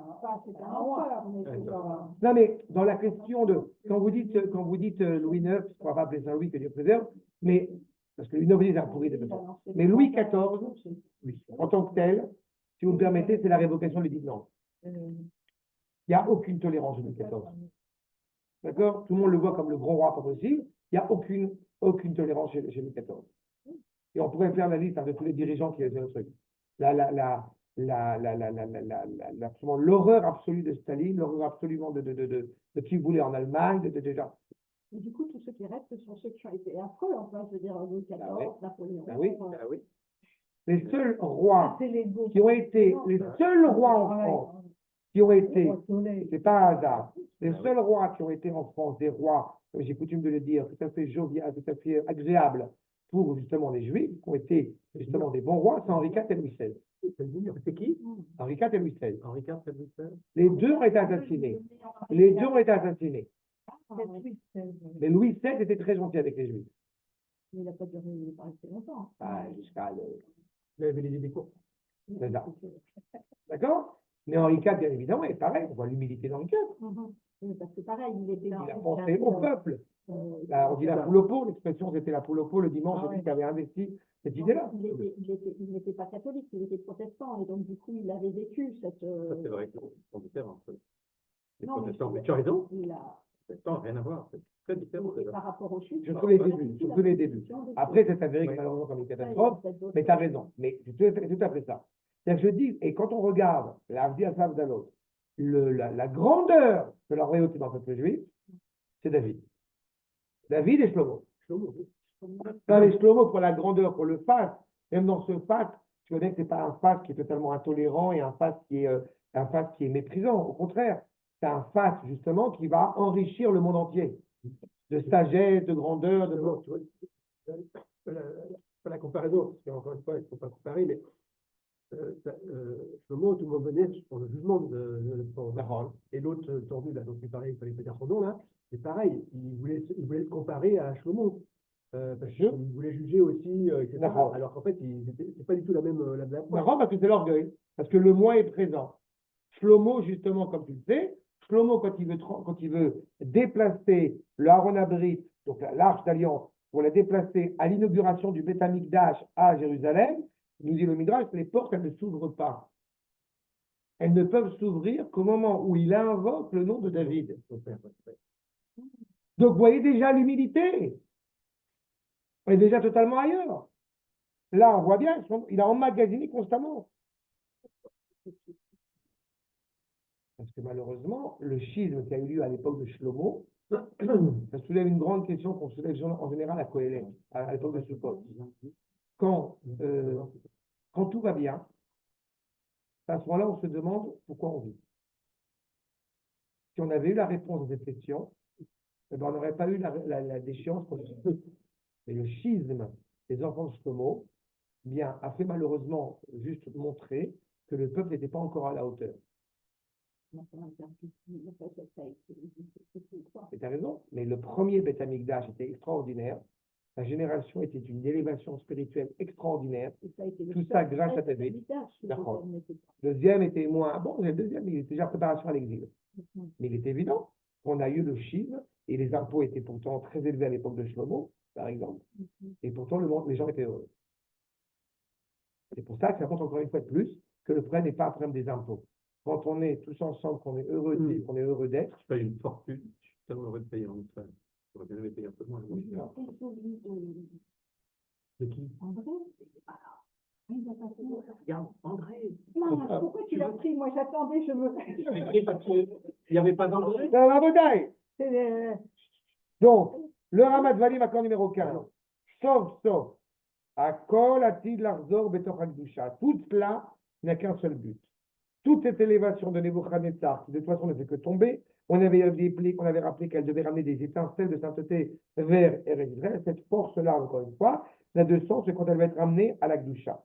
c'est un empereur, mais c'est pas. non, mais dans la question de, quand vous dites Louis IX, je ne crois pas appeler ça Louis, que Dieu préserve, mais, parce que Louis IX, il a pourri de toute façon. Mais Louis XIV, oui, en tant que tel, si vous me permettez, c'est la révocation du diplôme. Il n'y a aucune tolérance chez Louis XIV. D'accord? Tout le monde le voit comme le grand roi pas possible. Il n'y a aucune tolérance chez Louis XIV. Et on pourrait faire la liste de tous les dirigeants qui faisaient le truc. Absolument l'horreur absolue de Staline, l'horreur absolument de qui voulait en Allemagne, déjà. Et du coup, tous ceux qui restent sont ceux qui ont été affreux, enfin, je veux dire, Louis XIV, Napoléon. Oui. Les seuls rois qui ont été, les seuls rois en France qui ont été, c'est pas un hasard, les seuls rois qui ont été en France, des rois, comme j'ai coutume de le dire, tout à fait jovial, tout à fait agréables pour justement les Juifs, qui ont été justement des bons rois, c'est Henri IV et Louis XVI. C'est qui? Henri IV et Louis XVI. Henri IV et Louis XVI. Les deux ont été assassinés. Les deux ont été assassinés. Mais Louis XVI était très gentil avec les Juifs. Mais il n'a pas duré, il n'est pas resté longtemps. Jusqu'à Il avait les idées courtes. C'est ça. D'accord? Mais Henri IV, bien évidemment, est pareil. On voit l'humilité d'Henri IV. Oui, parce que pareil, il a pensé au peuple. Là, on dit la poule au pot, l'expression c'était la poule au pot le dimanche, c'est lui qui avait investi cette idée-là. Il n'était pas catholique, il était protestant, et donc du coup, il avait vécu cette. Ça, c'est vrai que c'est différent. Les protestants, mais tu as raison. Protestants, rien à voir. C'est très différent. Par rapport aux Juifs. Surtout les débuts. Après, c'est avéré que malheureusement comme une catastrophe, mais tu as raison. Mais c'est tout à fait ça. C'est-à-dire que je dis, et quand on regarde la vie à l'autre, la grandeur de la royauté dans le peuple juif, c'est David. David et Shlomo. Dans les Shlomo, pour la grandeur, pour le faste, même dans ce faste, tu connais que ce n'est pas un faste qui est totalement intolérant et un faste qui est méprisant. Au contraire, c'est un faste justement qui va enrichir le monde entier. De sagesse, de grandeur, de... Tu vois, la comparaison, parce qu'encore une fois, il ne faut pas comparer, mais Shlomo, tout le monde venait pour le jugement de Aaron. Et l'autre tordu, là, dont tu parlais, il fallait pas dire son nom, là, c'est pareil, il voulait le comparer à Shlomo. Parce qu'il voulait juger aussi, etc. Alors qu'en fait, c'est pas du tout la même approche. Parce que c'est l'orgueil, parce que le moi est présent. Shlomo, justement, comme tu le sais, Shlomo, quand il veut déplacer le Aaron Abrit, donc l'arche d'alliance, pour la déplacer à l'inauguration du Beth Amikdash à Jérusalem, nous dit le Midrash, les portes, elles ne s'ouvrent pas. Elles ne peuvent s'ouvrir qu'au moment où il invoque le nom de David. Donc, vous voyez déjà l'humilité. On est déjà totalement ailleurs. Là, on voit bien, il a emmagasiné constamment. Parce que malheureusement, le schisme qui a eu lieu à l'époque de Shlomo, ça soulève une grande question qu'on soulève en général à Kohélet, à l'époque de Sukkot. Quand tout va bien, à ce moment-là, on se demande pourquoi on vit. Si on avait eu la réponse à cette question, eh ben, on n'aurait pas eu la déchéance pour le. Mais le schisme des enfants de Shlomo, bien, a fait malheureusement juste montrer que le peuple n'était pas encore à la hauteur. Et tu as raison, mais le premier Beth Amikdash était extraordinaire. La génération était une élévation spirituelle extraordinaire. Tout ça grâce à David. Le deuxième était moins bon, le deuxième, il était déjà en préparation à l'exil. Mais il est évident qu'on a eu le schisme et les impôts étaient pourtant très élevés à l'époque de Shlomo, par exemple. Et pourtant, les gens étaient heureux. C'est pour ça que ça montre encore une fois de plus que le problème n'est pas un problème des impôts. Quand on est tous ensemble, qu'on est heureux de vivre, qu'on est heureux d'être. Je paye une fortune, je suis tellement heureux de payer en Israël. J'aurais bien aimé payer un peu moins. De qui? André, Regarde, André. mince, pourquoi tu l'as pris? Moi j'attendais, je me. Je l'ai pris parce qu'il n'y avait pas d'André. Ça va, Bodaï. C'est Donc, le Ramat Valim, accord numéro 15. Sauf, Akol Atid Larzor Betoch Hakdusha. Tout cela n'a qu'un seul but. Toute cette élévation de Nebuchadnezzar, qui de toute façon ne fait que tomber, on avait rappelé qu'elle devait ramener des étincelles de sainteté vers Eretz Israël. Cette force-là, encore une fois, n'a de sens que quand elle va être ramenée à la Gdusha.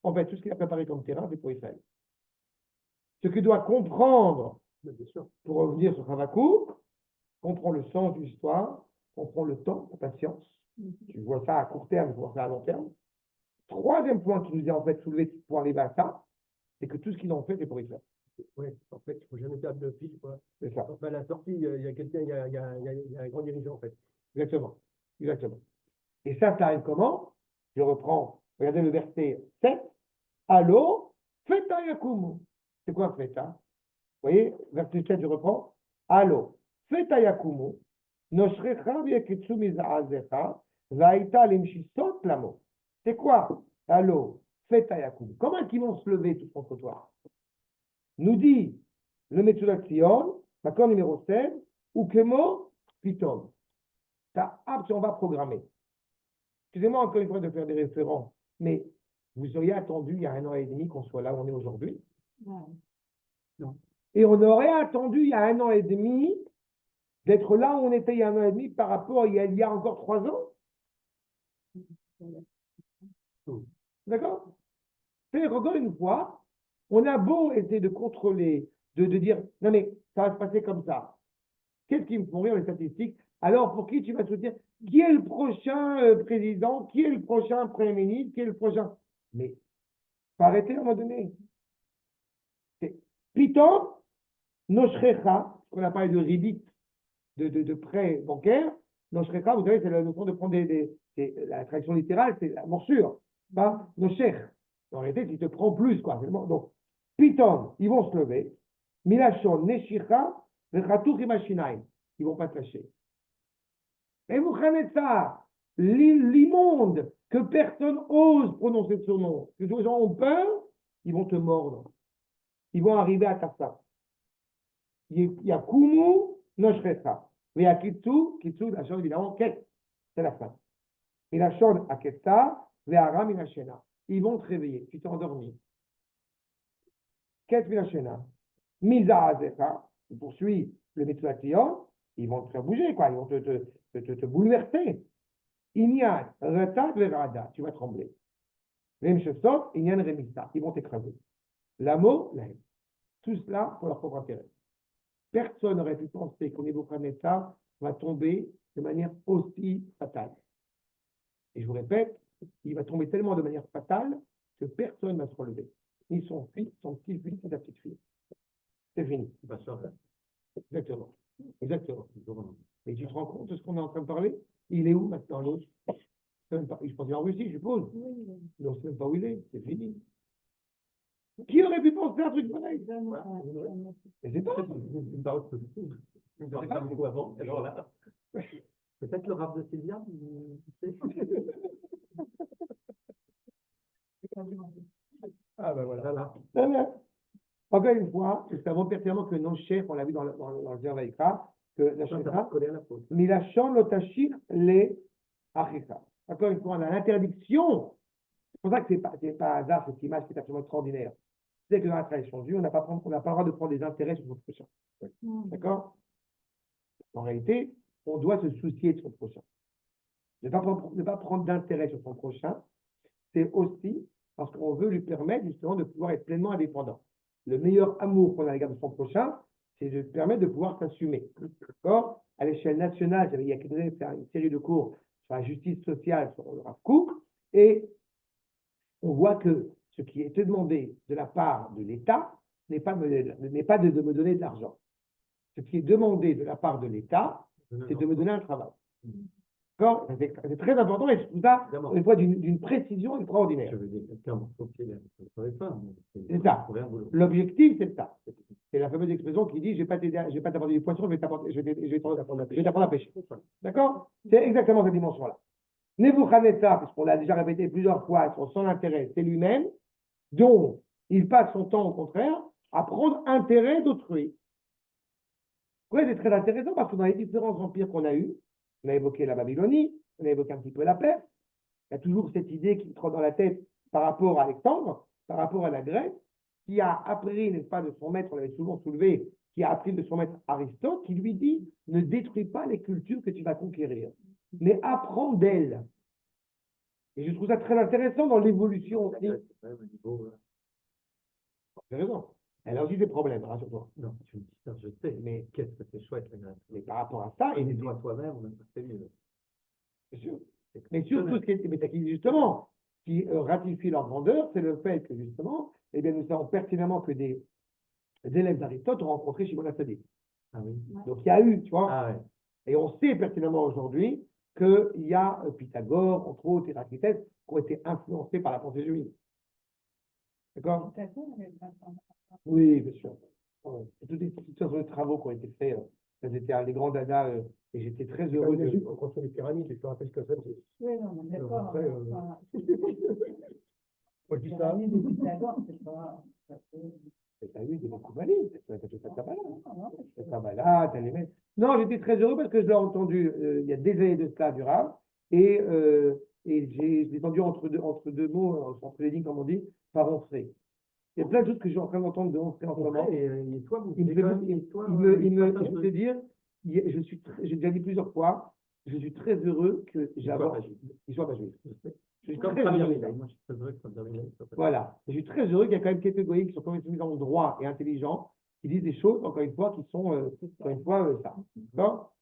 En fait, tout ce qu'il a préparé comme terrain, c'est pour Israël. Ce qu'il doit comprendre, pour revenir sur Havakouk, comprend le sens de l'histoire, comprend le temps, la patience. Tu vois ça à court terme, tu vois ça à long terme. Troisième point qui nous est en fait soulevé pour arriver à ça, c'est que tout ce qu'ils ont fait, c'est pour Israël. Oui, en fait, il ne faut jamais perdre le fil, quoi. C'est ça. Enfin, à la sortie, il y a quelqu'un, il y a un grand dirigeant, en fait. Exactement. Exactement. Et ça arrive comment? Je reprends, regardez le verset 7. Allo, feta yakumu. C'est quoi feta? Vous voyez, verset 7, je reprends. Allo, feta yakumu. Noshrecha v'yekitsu miza'azecha, va'ita limshisot lamo. C'est quoi? Allo, feta yakumu. Comment est-ce qu'ils vont se lever tous contre toi? Nous dit le Metzudat Sion, l'accord numéro 16, ou Kemo, Pitom. Ça, on va programmer. Excusez-moi encore une fois de faire des références, mais vous auriez attendu il y a 1 an et demi qu'on soit là où on est aujourd'hui? Non. Et on aurait attendu il y a 1 an et demi d'être là où on était il y a 1 an et demi par rapport à il y a encore 3 ans? D'accord? C'est encore une fois, on a beau essayer de contrôler, de dire, non mais ça va se passer comme ça. Qu'est-ce qui me font rire les statistiques? Alors, pour qui tu vas soutenir? Qui est le prochain président? Qui est le prochain premier ministre? Qui est le prochain? Mais, faut arrêter à un moment donné. Pitom, Noshrecha, qu'on a parlé de ribit, de prêt bancaire. Noshrecha, vous savez, c'est la notion de prendre la traduction littérale, c'est la morsure. Pas Nosher. En réalité, tu te prends plus, quoi. Donc, Pitom, ils vont se lever. Milachon, Neshicha, Vechatouk Imashinaim. Ils ne vont pas te lâcher. Et vous connaissez ça, l'immonde, que personne ose prononcer son nom, que les gens ont peur, ils vont te mordre. Ils vont arriver à ta fin. Il y a Kumu, Noshrecha. Il y a Kitsu, la chose évidemment, Ket. C'est la fin. Et la chose à Ketsa, Ve'ara Minashena. Ils vont te réveiller. Tu t'es endormi. Ket Minashena. Miza Azecha. Tu poursuis le Metzudat. Ils vont te faire bouger, quoi. Ils vont te bouleverser. Inyan, Reta, Verada. Tu vas trembler. Remshesot, Inyan, Remista. Ils vont t'écraser. L'amo, la haine. Tout cela pour leur propre intérêt. Personne n'aurait pu penser qu'on Nebuchadnezzar va tomber de manière aussi fatale. Et je vous répète, il va tomber tellement de manière fatale que personne ne va se relever. Ni son fils, son petit-fils, ni sa petite-fille. C'est fini. Exactement. Exactement. Et tu te rends compte de ce qu'on est en train de parler? Il est où maintenant l'autre? Je pense qu'il est en Russie, je suppose. Oui. Mais on ne sait même pas où il est. C'est fini. Qui aurait pu penser à un truc pareil? Mais c'est pas. Une parole positive. Une parole pas beaucoup avant. Alors là. Peut-être le rap de Sylvia, tu sais. Ah ben voilà. Encore une fois, nous savons pertinemment que nos chefs, on l'a vu dans le Zervaïka, que la Shekha, Milachon Lotashir les Achika. Encore une fois, on a l'interdiction. C'est pour ça que c'est pas hasard cette image qui est absolument extraordinaire. C'est que dans la tradition juive, on n'a pas le droit de prendre des intérêts sur notre prochain. D'accord? En réalité, on doit se soucier de son prochain. Ne pas prendre d'intérêt sur son prochain, c'est aussi parce qu'on veut lui permettre justement de pouvoir être pleinement indépendant. Le meilleur amour qu'on a à l'égard de son prochain, c'est de lui permettre de pouvoir s'assumer. D'accord? À l'échelle nationale, il y a quelques années, fait une série de cours sur la justice sociale sur le Rav Kook, et on voit que ce qui est demandé de la part de l'État n'est pas de me donner de l'argent. Ce qui est demandé de la part de l'État, c'est de me donner un travail. D'accord? C'est très important et tout ça, une fois d'une précision extraordinaire. Je veux dire, quelqu'un sur les femmes. C'est ça. L'objectif, c'est ça. C'est la fameuse expression qui dit, je ne vais pas t'apporter du poisson, je vais t'apprendre à pêcher. D'accord? C'est exactement cette dimension-là. Nebuchadnezzar, puisqu'on l'a déjà répété plusieurs fois, son intérêt, c'est lui-même, donc il passe son temps, au contraire, à prendre intérêt d'autrui. Oui, c'est très intéressant parce que dans les différents empires qu'on a eus, on a évoqué la Babylonie, on a évoqué un petit peu la Perse, il y a toujours cette idée qui me trotte dans la tête par rapport à Alexandre, par rapport à la Grèce, qui a appris, n'est-ce pas, de son maître, on l'avait souvent soulevé, qui a appris de son maître Aristote, qui lui dit, ne détruis pas les cultures que tu vas conquérir, mais apprends d'elles. Et je trouve ça très intéressant dans l'évolution aussi. J'ai raison. Elle a aussi des problèmes, rassure-toi. Non, tu me dis ça, je sais, mais qu'est-ce que c'est chouette, la Grèce. Mais par rapport à ça, Et toi-même, on a fait mieux. Bien sûr. Mais surtout, justement, qui ratifie leur grandeur, c'est le fait que, justement, eh bien, nous savons pertinemment que des élèves d'Aristote ont rencontré Shimon HaTzadik. Ah oui. Donc, il y a eu, tu vois, Ah ouais. et on sait pertinemment aujourd'hui qu'il y a Pythagore, entre autres, Héraclite, qui ont été influencés par la pensée juive. D'accord? Oui, bien sûr. Ouais. Toutes les travaux qui ont été faits, c'était les grands dadas, et j'étais très heureux de... On construit les pyramides, je te rappelle que ça, c'est... Oui, non, mais d'accord. Après, moi, je dis ça. T'as eu des Makoubalim, t'as tout ça, Kabbalah, t'as les mêmes. Non, j'étais très heureux parce que je l'ai entendu il y a des années de cela, du Rav, et je l'ai entendu entre deux mots, entre les lignes, comme on dit, par onfré. Il y a plein de choses que je suis en train d'entendre de onfré en ce moment. Et toi, vous Je vais te dire, j'ai déjà dit plusieurs fois, je suis très heureux que j'aborde. Il soit pas juif. Je suis comme très Rabbi heureux. Hillel. Moi, je suis très heureux que Rabbi Hillel soit pas juif. Voilà. Je suis très heureux qu'il y a quand même quelques goyim qui sont quand même mis en droit et intelligents, qui disent des choses, encore une fois, qui sont, encore une fois, ça. D'accord?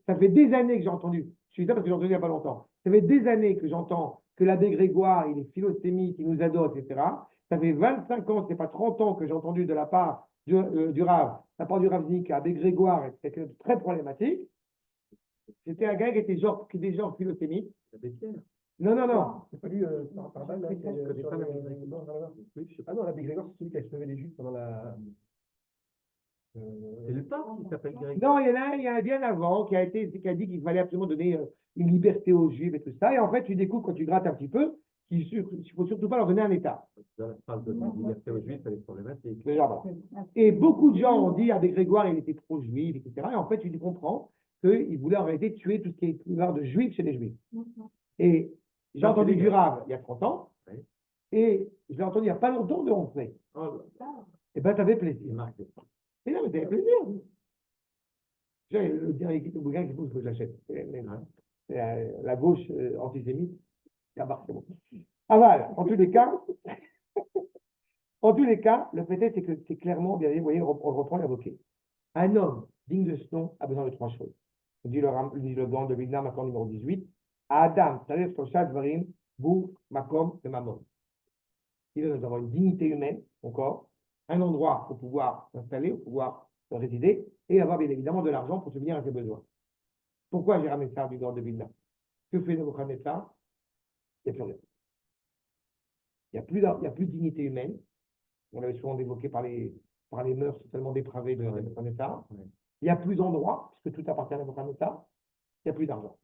Ça fait des années que j'ai entendu, je suis ça parce que j'ai entendu il n'y a pas longtemps, ça fait des années que j'entends que l'abbé Grégoire, il est philosémite, il nous adore, etc. Ça fait 25 ans, c'est pas 30 ans que j'ai entendu de la part du Rav, de la part du Rav Zik, l'abbé Grégoire, c'est quelqu'un de très problématique. C'était un gars qui était genre philosémite. L'abbé Pierre. Non. C'est pas lui, par balle, là, qui est sur Ah non, l'abbé Grégoire, c'est celui qui a sauvé les Juifs pendant la... C'est le pape qui s'appelle Grégoire. Non, il y en a un bien avant qui a dit qu'il fallait absolument donner une liberté aux Juifs et tout ça. Et en fait, tu découvres quand tu grattes un petit peu qu'il ne faut surtout pas leur donner un État. Dans la phrase de liberté aux Juifs, elle est problématique. Déjà, voilà. Et beaucoup de gens ont dit à des Grégoire, il était pro-juif, etc. Et en fait, tu comprends qu'il voulait en réalité tuer tout ce qui est couleur de juif chez les Juifs. Et j'ai entendu du Rav il y a 30 ans, et je l'ai entendu il n'y a pas longtemps de Onfray. Et bien, tu avais plaisir. Et là, mais t'avais plaisir. J'ai le dernier bouquin qu'il faut que je l'achète. C'est la gauche antisémite. C'est bon. Ah voilà, en tous les cas, le fait est que c'est clairement, bien vous voyez, on le reprend l'évoqué. Un homme digne de ce nom a besoin de trois choses. Dit le grand de Vilna, Makom numéro 18. Adam, Tarif, Toshat, Varim, Bou, Makom et Mamon. Il doit avoir une dignité humaine, encore, un endroit pour pouvoir s'installer, pour pouvoir résider, et avoir bien évidemment de l'argent pour subvenir à ses besoins. Pourquoi j'ai ramené ça du grand de Vilna? Que fait Nebuchadnezzar? Il n'y a plus rien. Il n'y a plus de dignité humaine. On l'avait souvent évoqué par les mœurs totalement dépravées de Nebuchadnezzar. Il n'y a plus d'endroit, puisque tout appartient à Nebuchadnezzar. Il n'y a plus d'argent.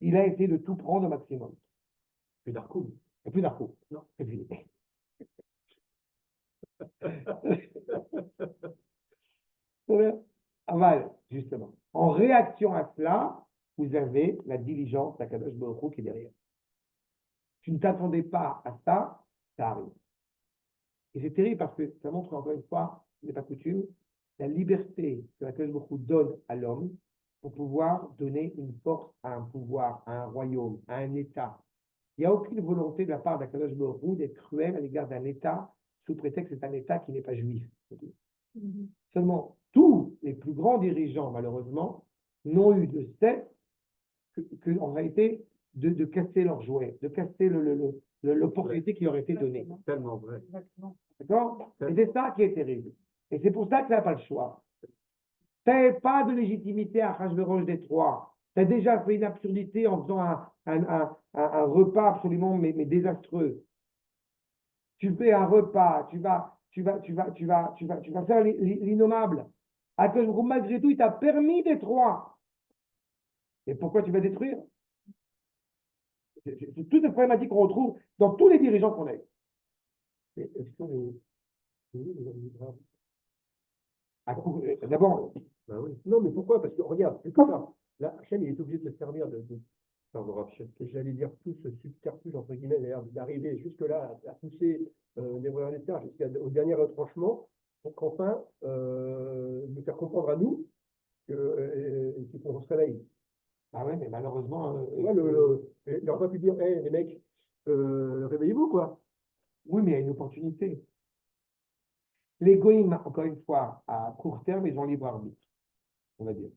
Il a essayé de tout prendre au maximum. Plus d'Arkoum. Il n'y a plus d'argent. Non, c'est fini. Aval, justement. En réaction à cela, vous avez la diligence d'Akadosh Baruch Hu qui est derrière. Tu ne t'attendais pas à ça, ça arrive. Et c'est terrible parce que ça montre encore une fois, ce n'est pas coutume, la liberté que la Baruch Hu donne à l'homme pour pouvoir donner une force à un pouvoir, à un royaume, à un État. Il n'y a aucune volonté de la part d'Akadosh Baruch Hu d'être cruel à l'égard d'un État sous prétexte que c'est un État qui n'est pas juif. Seulement, tous les plus grands dirigeants, malheureusement, n'ont eu de cesse en réalité de casser leurs jouets, de casser l'opportunité qui leur a été donnée. Tellement vrai. Exactement. D'accord? Et c'est ça qui est terrible. Et c'est pour ça qu'il n'a pas le choix. Tu n'avais pas de légitimité à Achashverosh des trois. Tu as déjà fait une absurdité en faisant un repas absolument mais désastreux. Tu fais un repas, tu vas faire l'innommable. Malgré tout, il t'a permis d'être roi. Et pourquoi tu vas détruire? C'est toutes les problématiques qu'on retrouve dans tous les dirigeants qu'on a. Est-ce que D'abord, Bah oui. non, mais pourquoi? Parce que regarde, c'est tout ça. Là, Hachem, il est obligé de se servir Pardon, Rachel. j'allais dire, tout ce subterfuge, entre guillemets, d'ailleurs, d'arriver jusque-là, à pousser les royaumes d'Esther jusqu'au dernier retranchement, pour qu'enfin, nous faire comprendre à nous qu'il faut qu'on se réveille. ah ouais, mais malheureusement, Ouais, il n'aurait pas pu dire, hey, les mecs, réveillez-vous, quoi. oui, mais il y a une opportunité. Les goïms, encore une fois, à court terme, ils ont libre arbitre, on va dire.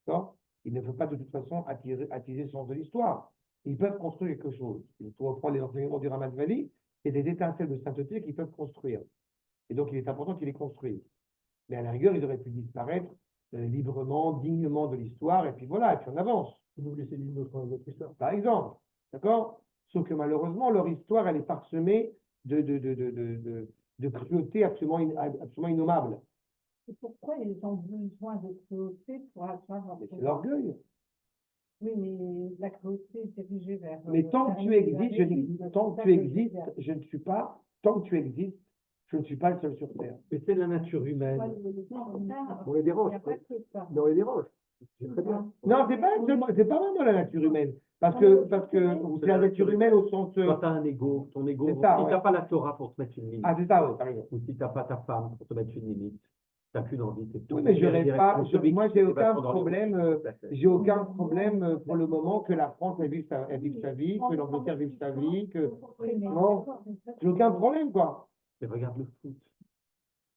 D'accord? Il ne faut pas de toute façon attiser le sens de l'histoire. Ils peuvent construire quelque chose. Il faut reprendre les enseignements du Ramat Vali et des étincelles de sainteté qu'ils peuvent construire. Et donc, il est important qu'ils les construisent. Mais à la rigueur, ils auraient pu disparaître librement, dignement de l'histoire, et puis voilà, et puis on avance. Vous laissez lire notre histoire. Par exemple. D'accord? Sauf que malheureusement, leur histoire, elle est parsemée de cruauté absolument innommable. Et pourquoi ils ont besoin de cruauté pour asseoir leur Mais c'est pouvoir? l'orgueil. Oui, mais la cruauté est dirigée vers. Mais tant que tu existes, je ne suis pas, tant que tu existes, je ne suis pas le seul sur Terre. Mais c'est la nature humaine. On les dérange. Il n'y a pas que ça. Mais on les dérange. C'est très bien. Non, c'est pas vraiment la nature humaine. Parce que c'est la nature humaine au sens. Quand tu as un ego, ton ego, C'est ça, si ouais. tu n'as pas la Torah pour te mettre une limite, Ah, c'est ça, oui, t'as raison. ou si tu n'as pas ta femme pour te mettre une limite, tu n'as qu'une envie, c'est tout. Oui, mais moi, j'ai aucun Tout problème pour le moment que la France elle vive sa vie, que l'Angleterre vive sa vie, que. Non, j'ai aucun problème, quoi. Mais regarde le foot.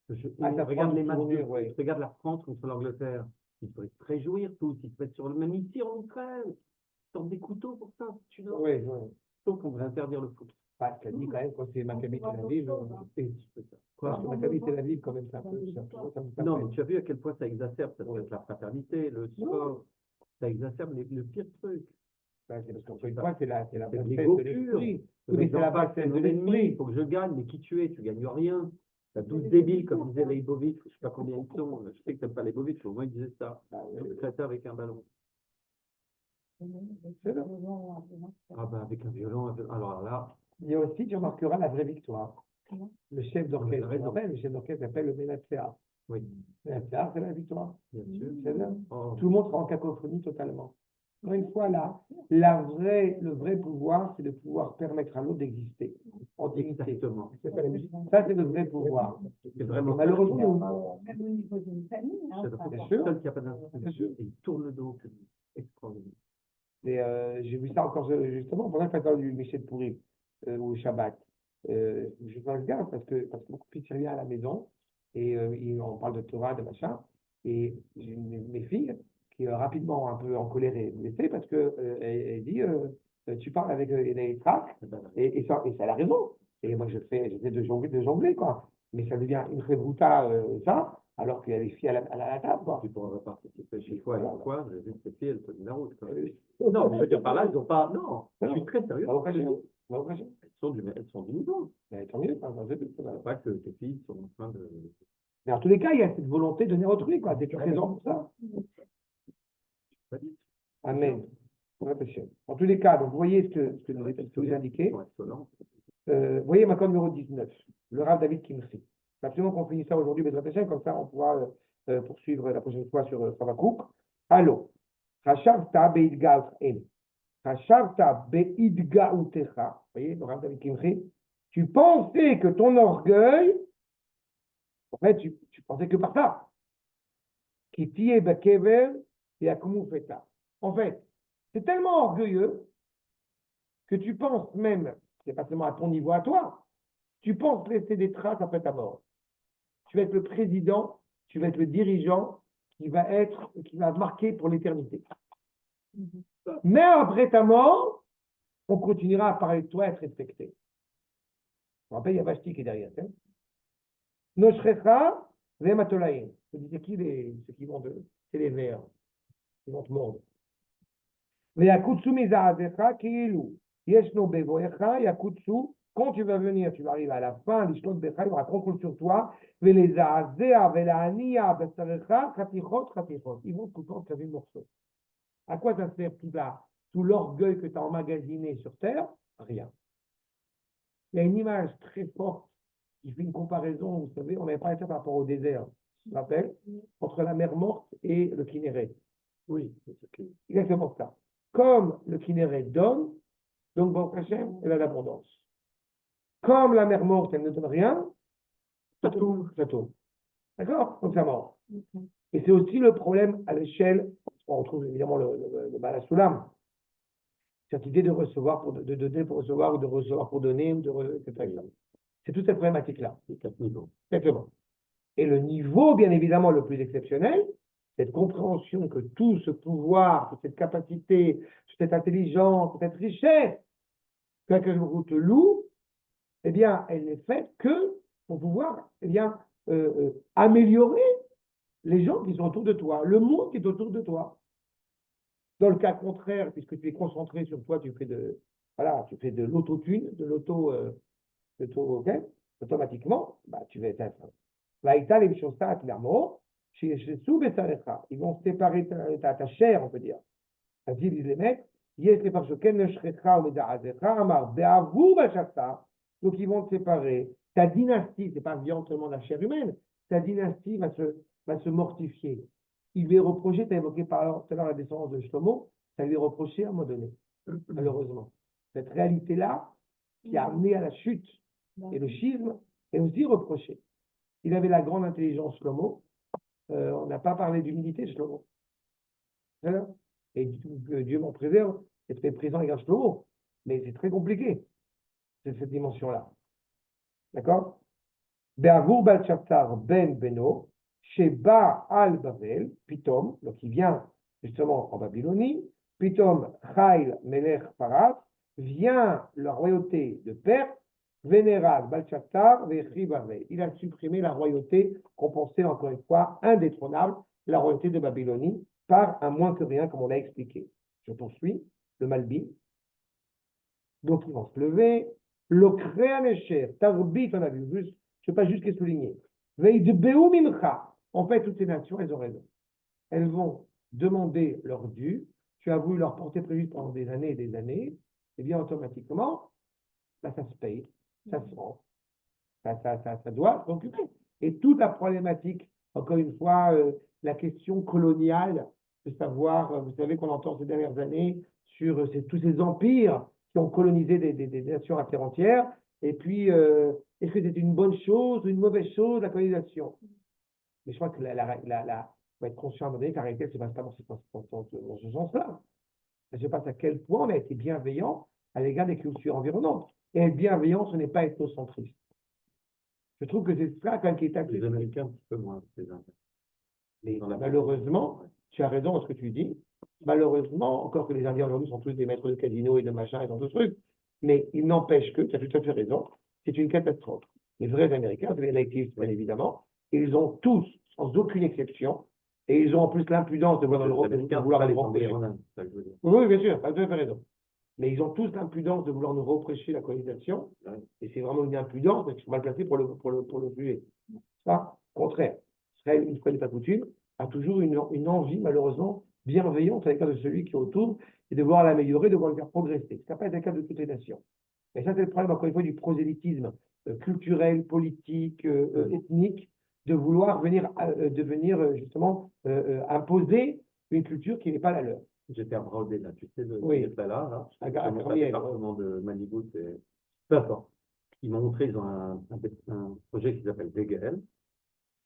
Ça Regarde prend les une matchs de tournure, foot. ouais. Regarde la France contre l'Angleterre. Ils pourraient se réjouir tous. Ils se mettent sur le même ici en Ukraine. Ils sortent des couteaux pour ça. Si tu veux. Oui, oui. Sauf qu'on devrait interdire le foot. Bah, tu as dit quand même, quand c'est Maccabi Tel Aviv. Parce que Maccabi Tel Aviv, quand même, c'est un peu. Ça me Non, tape. mais tu as vu à quel point ça exacerbe peut-être la fraternité, le sport. Ça exacerbe le pire truc. Ouais, c'est parce qu'encore une fois, c'est la C'est bassesse l'ego de pur. l'esprit. Le Oui, mais mec c'est d'en la face, bassesse c'est de mon ennemi, il l'esprit. faut que je gagne, mais qui tu es? Tu gagnes rien. T'as 12 débiles, comme disait Leibovitch, je sais pas combien ils sont. Je sais que t'aimes pas Leibovitch, mais au moins il disait ça. Le créateur avec un ballon. Ah bah avec un violon. Alors là, Il y a aussi, tu remarqueras, la vraie victoire. Comment? Le chef d'orchestre, raison. le chef d'orchestre s'appelle le Ménatsea. oui, Ménatsea, c'est la victoire. bien sûr. C'est ça. Oh, Tout le monde sera en cacophonie totalement. Encore une fois, là, le vrai pouvoir, c'est de pouvoir permettre à l'autre d'exister en dignité. exactement. Ça, c'est le vrai pouvoir. C'est vraiment Malheureusement, Même au niveau d'une famille. Hein, c'est ça le bien sûr. seul qui a pas d'instrument. Bien sûr. Et il tourne le dos au public. Extraordinaire. Et j'ai vu ça encore justement pendant que j'attends du Michel Pourri au Shabbat. Je fais gaffe parce que mon fils revient à la maison et on parle de Torah, de machin. Et j'ai une de mes filles qui est rapidement un peu en colère et blessée parce que elle dit tu parles avec Yitzhak et ça elle a raison. Et moi j'essaie de jongler quoi. Mais ça devient une rebrouta ça alors qu'il y a les filles à la table quoi. Tu pourras participer chez toi et quoi, j'ai vu que tes filles, elles tenaient la route. Quoi. Non, mais je veux dire par là, ils n'ont pas. Non, je suis très sérieux. Elles sont du niveau. Mais tant mieux, C'est pas que tes filles sont en train de. mais en tous les cas, il y a cette volonté de donner autrui, quoi, d'être présent pour ça. Pas dit. Amen. En tous les cas, donc vous voyez ce que vous indiquez. Vous voyez ma code numéro 19, le Rav David Kimchi. C'est absolument qu'on finisse ça aujourd'hui, Bezrat Hashem, comme ça on pourra poursuivre la prochaine fois sur Savakouk. Allô. Chashavta beidgaotem. Chashavta beidgaotecha. Vous voyez, le Rav David Kimchi. Tu pensais que ton orgueil, en fait, tu pensais que par ça. qui tiye bekever et akumu feta. En fait, c'est tellement orgueilleux que tu penses même, c'est pas seulement à ton niveau à toi, tu penses laisser des traces après ta mort. Tu vas être le président, tu vas être le dirigeant qui va marquer pour l'éternité. Mais après ta mort, on continuera à parler de toi et être respecté. On rappelle, il y a Vashti qui est derrière. Hein? Noshrecha, vematolaim. C'est qui ceux qui vont c'est les vers, qui vont te mordre. Ve'akutsu miza'azecha ki'ilu. Yeshno bevoecha, yakutsu. Quand tu vas venir, tu vas arriver à la fin, l'ishlot becha, il y aura contrôle sur toi. Ve'leza'azea, ve'la'aniya, besarecha, chatichot, chatichot. Ils vont te couper en 15 morceaux. À quoi ça sert tout l'orgueil que tu as emmagasiné sur terre? Rien. Il y a une image très forte qui fait une comparaison, vous savez, on n'avait pas été par rapport au désert, je me rappelle, entre la mer morte et le Kinneret. Oui, c'est exactement ça. Comme le Kinneret donne, donc Baruch Hashem, elle a l'abondance. Comme la mer morte, elle ne donne rien, ça tombe. D'accord? Donc ça mort. Et c'est aussi le problème à l'échelle, on trouve évidemment le Baal HaSulam, cette idée de recevoir pour de donner pour recevoir ou de recevoir pour donner, etc. C'est toute cette problématique-là. Exactement. Et le niveau, bien évidemment, le plus exceptionnel, cette compréhension que tout ce pouvoir, toute cette capacité, toute cette intelligence, toute cette richesse que je te loue, eh bien, elle n'est faite que pour pouvoir, eh bien, améliorer les gens qui sont autour de toi, le monde qui est autour de toi. Dans le cas contraire, puisque tu es concentré sur toi, tu fais de l'autotune, automatiquement, bah, tu vas être Vaïta les Bishosat Lamo, chez Sous Besarecha. Ils vont séparer ta chair, on peut dire. C'est-à-dire, ils les mettent, Yes les Parshoken Neshrecha ou Medaazecha, Amar, Beavu Bashata. Donc, ils vont te séparer. Ta dynastie, c'est pas viande seulement de la chair humaine, ta dynastie va se mortifier. Il lui est reproché, tu as évoqué tout à l'heure la descendance de Shlomo, ça lui est reproché à un moment donné, malheureusement. Cette réalité-là, qui a amené à la chute et le schisme, est aussi reprochée. Il avait la grande intelligence, Shlomo. On n'a pas parlé d'humilité, Shlomo. Voilà. Et Dieu m'en préserve d'être présent avec un Shlomo. Mais c'est très compliqué, cette dimension-là. D'accord? Be'avur Balchatar ben Beno, Sheba al Babel, Pitom, donc il vient justement en Babylonie, Pitom Chail Melech Parat, vient la royauté de Perse, Vénéral Balchatar, Vechi Babel. Il a supprimé la royauté qu'on pensait encore une fois indétrônable, la royauté de Babylonie, par un moins que rien, comme on l'a expliqué. Je poursuis, le Malbi. Donc ils vont se lever, le Créanécher, Tarbit, on a vu, je ne sais pas juste qu'est souligner. En fait, toutes ces nations, elles ont raison. Elles vont demander leur dû. Tu as voulu leur porter préjudice pendant des années et des années. Et bien, automatiquement, bah, ça se paye, ça se rend. Ça doit s'occuper. Et toute la problématique, encore une fois, la question coloniale, de savoir, vous savez qu'on entend ces dernières années sur tous ces empires qui ont colonisé des nations à terre entière. Et puis, est-ce que c'est une bonne chose ou une mauvaise chose, la colonisation? Mais je crois que faut être conscient à un moment donné que la réalité, c'est pas dans ce sens-là. Je ne sais pas à quel point on a été bienveillant à l'égard des cultures environnantes. Et être bienveillant, ce n'est pas ethnocentriste. Je trouve que c'est ça quand même qui est actif. Les Américains, un petit peu moins. Mais malheureusement, tu as raison dans ce que tu dis. Malheureusement, encore que les Indiens aujourd'hui sont tous des maîtres de casino et de machin et d'autres trucs, mais il n'empêche que, tu as tout à fait raison, c'est une catastrophe. Les vrais Américains, c'est les natives, bien évidemment, et ils ont tous, sans aucune exception, et ils ont en plus l'impudence de vouloir aller reprêcher. Oui, bien sûr, tu as tout à fait raison. Mais ils ont tous l'impudence de vouloir nous reprêcher la colonisation, et c'est vraiment une impudence, parce qu'ils sont mal placés pour le juger. Ça, au contraire, Israël, une fois n'est pas coutume, a toujours une envie, malheureusement, bienveillante à l'égard de celui qui est autour, et de vouloir l'améliorer, de vouloir le faire progresser. Ça n'a pas été le cas de toutes les nations. Et ça, c'est le problème, encore une fois, du prosélytisme culturel, politique, ethnique, de vouloir devenir justement imposer une culture qui n'est pas la leur. J'étais à Braudé, là, tu sais, oui. là, à département de Malibu, c'est peu importe. Ils m'ont montré, ils ont un projet qui s'appelle Degel,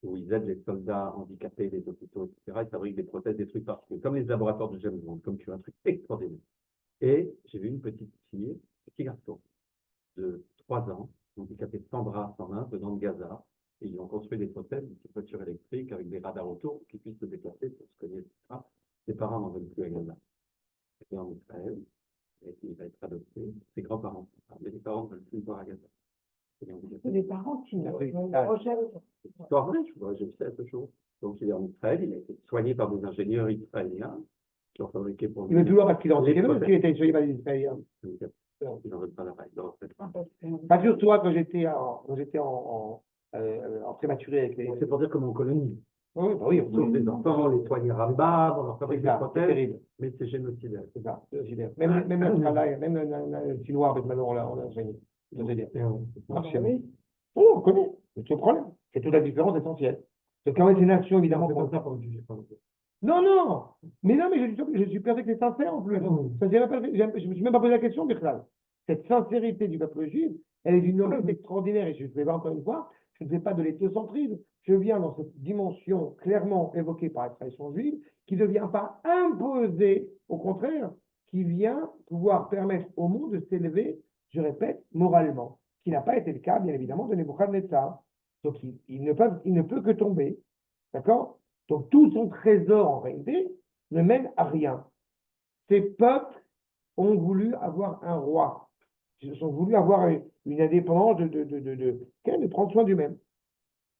où ils aident les soldats handicapés, les hôpitaux, etc. Ils fabriquent des prothèses, des trucs particuliers, comme les laboratoires de James Bond, comme tu as un truc extraordinaire. Et j'ai vu une petite fille, un petit garçon de 3 ans, handicapé sans bras, sans main, venant de Gaza. Et ils ont construit des prothèses, une petite voiture électrique avec des radars autour qui puissent se déplacer pour se cogner, etc. Les parents n'en veulent plus à Gaza. Et en Israël, et il va être adopté. Ses grands-parents, mais les parents ne veulent plus le voir à Gaza. C'est les parents qui rejettent. C'est pas vrai, je sais ce chose. Donc il est en Israël, il a été soigné par des ingénieurs israéliens qui ont fabriqué pour lui. Il veut toujours parce qu'il est en Les Israël, parce qu'il prothèses. était soigné par les Israéliens. Ils n'en veulent pas l'appareil. Pas sûr, toi, quand j'étais en prématuré avec les. C'est pour dire comment on colonise. Oui, bah oui, On sauve des enfants, on les soigne à Rambam, on leur fabrique des c'est prothèses, terrible. mais c'est génocidaire. C'est ça, c'est génial. Même le travail, même le chinois, avec maintenant, on l'a soigné. Je veux dire. Marché. Oui, on connaît. C'est le problème. C'est toute la différence essentielle. C'est quand même ces nations, évidemment. C'est pas ça qu'on juge. Non, non. Mais non, mais je suis persuadé que c'est sincère en plus. Ça, je me suis même pas posé la question, Birklal. Cette sincérité du peuple juif, elle est d'une noblesse extraordinaire. Et je ne fais pas encore une fois, je ne fais pas de l'éthocentrisme. Je viens dans cette dimension clairement évoquée par la tradition juive, qui ne devient pas imposée, au contraire, qui vient pouvoir permettre au monde de s'élever, je répète, moralement. Ce qui n'a pas été le cas, bien évidemment, de Nebuchadnezzar. Donc, il ne peut que tomber. D'accord? Donc, tout son trésor, en réalité, ne mène à rien. Ces peuples ont voulu avoir un roi. Ils ont voulu avoir une indépendance de prendre soin d'eux-mêmes.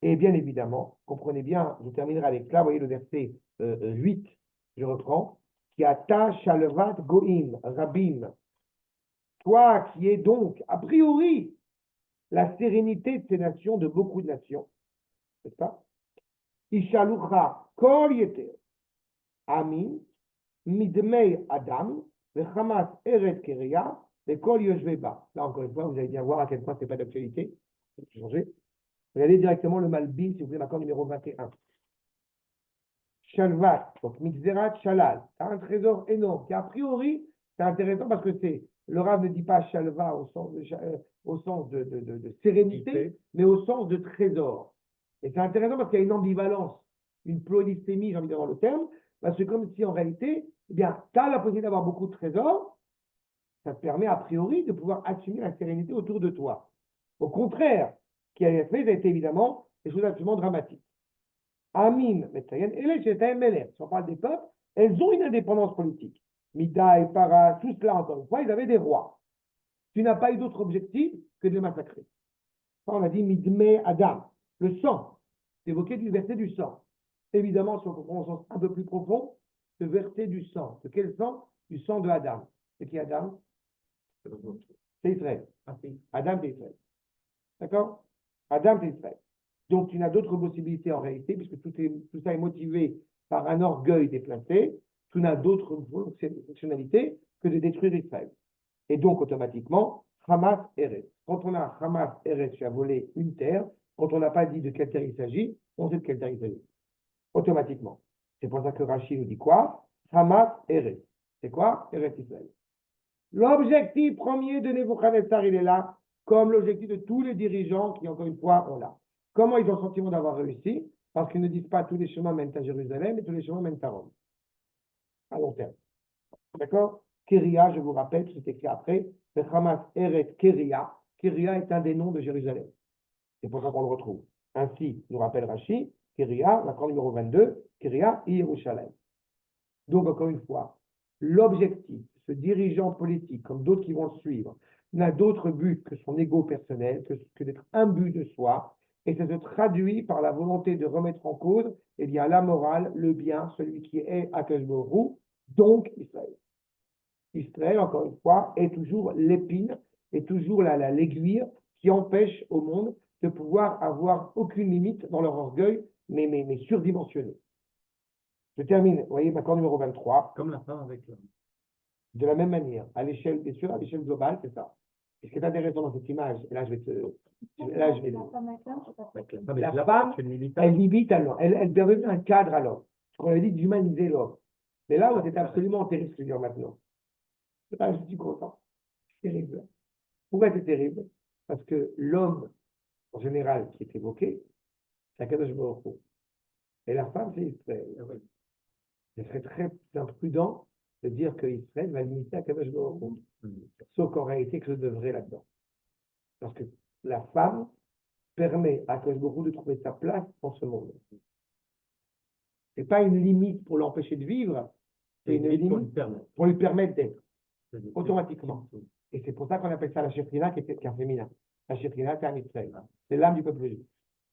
Et bien évidemment, comprenez bien, je terminerai avec là, vous voyez le verset 8, je reprends, qui ata shalvat goim, rabim. Toi qui es donc, a priori, la sérénité de ces nations, de beaucoup de nations, n'est-ce pas? Ishalucha kol yeter, amin, midmei adam, le Hamas eret keria, le kol yoshveba. Là, encore une fois, vous allez bien voir à quel point ce n'est pas d'actualité. Changer. Regardez directement le Malbim, si vous voulez, l'accord numéro 21. Shalvat, donc Mixerat Shalal, tu as un trésor énorme qui, a priori, c'est intéressant parce que le Rav ne dit pas Shalva au sens de sérénité, mais au sens de trésor. Et c'est intéressant parce qu'il y a une ambivalence, une polysémie, j'ai envie de dire dans le terme, parce que comme si en réalité, eh bien, tu as la possibilité d'avoir beaucoup de trésors, ça te permet a priori de pouvoir assumer la sérénité autour de toi. Au contraire, ce qui a été fait, ça a été évidemment des choses absolument dramatiques. Amin, Metsayen, et les Meler, si on parle des peuples, elles ont une indépendance politique. Mida et Para, tout cela, encore une fois, ils avaient des rois. Tu n'as pas eu d'autre objectif que de les massacrer. On a dit Midme Adam, le sang, c'est évoqué du verset du sang. Évidemment, si on comprend au sens un peu plus profond, le verset du sang. De quel sang? Du sang de Adam. C'est qui Adam? C'est Israël. Adam, c'est Israël. D'accord? Adam, c'est Israël. Donc, tu n'as d'autres possibilités en réalité, puisque tout ça est motivé par un orgueil déplacé, tu n'as d'autres fonctionnalités que de détruire Israël. Et donc, automatiquement, Hamas Eretz. Quand on a Hamas Eretz, tu as volé une terre, quand on n'a pas dit de quelle terre il s'agit, on sait de quelle terre il s'agit. Automatiquement. C'est pour ça que Rachid nous dit quoi? Hamas Eretz. C'est quoi? Eretz Israël. L'objectif premier de Nebuchadnezzar, il est là, comme l'objectif de tous les dirigeants qui, encore une fois, ont là. Comment ils ont le sentiment d'avoir réussi? Parce qu'ils ne disent pas tous les chemins mènent à Jérusalem, mais tous les chemins mènent à Rome. À long terme. D'accord? Kéria, je vous rappelle, c'est écrit après, le Hamas Eret Kéria. Kéria est un des noms de Jérusalem. C'est pour ça qu'on le retrouve. Ainsi, nous rappelle Rashi, Kéria, l'accord numéro 22, Kéria et Yerushalem. Donc, encore une fois, l'objectif, ce dirigeant politique, comme d'autres qui vont le suivre, n'a d'autre but que son ego personnel, que d'être imbu de soi, et ça se traduit par la volonté de remettre en cause la morale, le bien, celui qui est Akash Borou, donc Israël. Israël, encore une fois, est toujours l'épine, est toujours l'aiguille qui empêche au monde de pouvoir avoir aucune limite dans leur orgueil, mais surdimensionné. Je termine, vous voyez, l'accord numéro 23. Comme la femme avec l'homme. De la même manière, à l'échelle, bien sûr, à l'échelle globale, c'est ça. Et ce qui est intéressant dans cette image, et là je vais la femme, elle limite à l'homme, elle devient un cadre à l'homme. On a dit d'humaniser l'homme. Mais là où c'est absolument terrible ce que je veux dire maintenant. Là, je suis content. C'est terrible. Pourquoi c'est terrible? Parce que l'homme, en général, qui est évoqué, c'est Akadosh Baruch Hu. Et la femme, c'est Israël. Ce serait très imprudent de dire que Israël va limiter Akadosh Baruch Hu. Sauf qu'en réalité, que je devrais là-dedans. Parce que la femme permet à Akadosh Baruch Hu de trouver sa place dans ce monde. Ce n'est pas une limite pour l'empêcher de vivre, c'est une limite pour lui permettre d'être, automatiquement. Et c'est pour ça qu'on appelle ça la Shekhina, qui est un féminin. La Shekhina, c'est un Israël. C'est l'âme du peuple juif.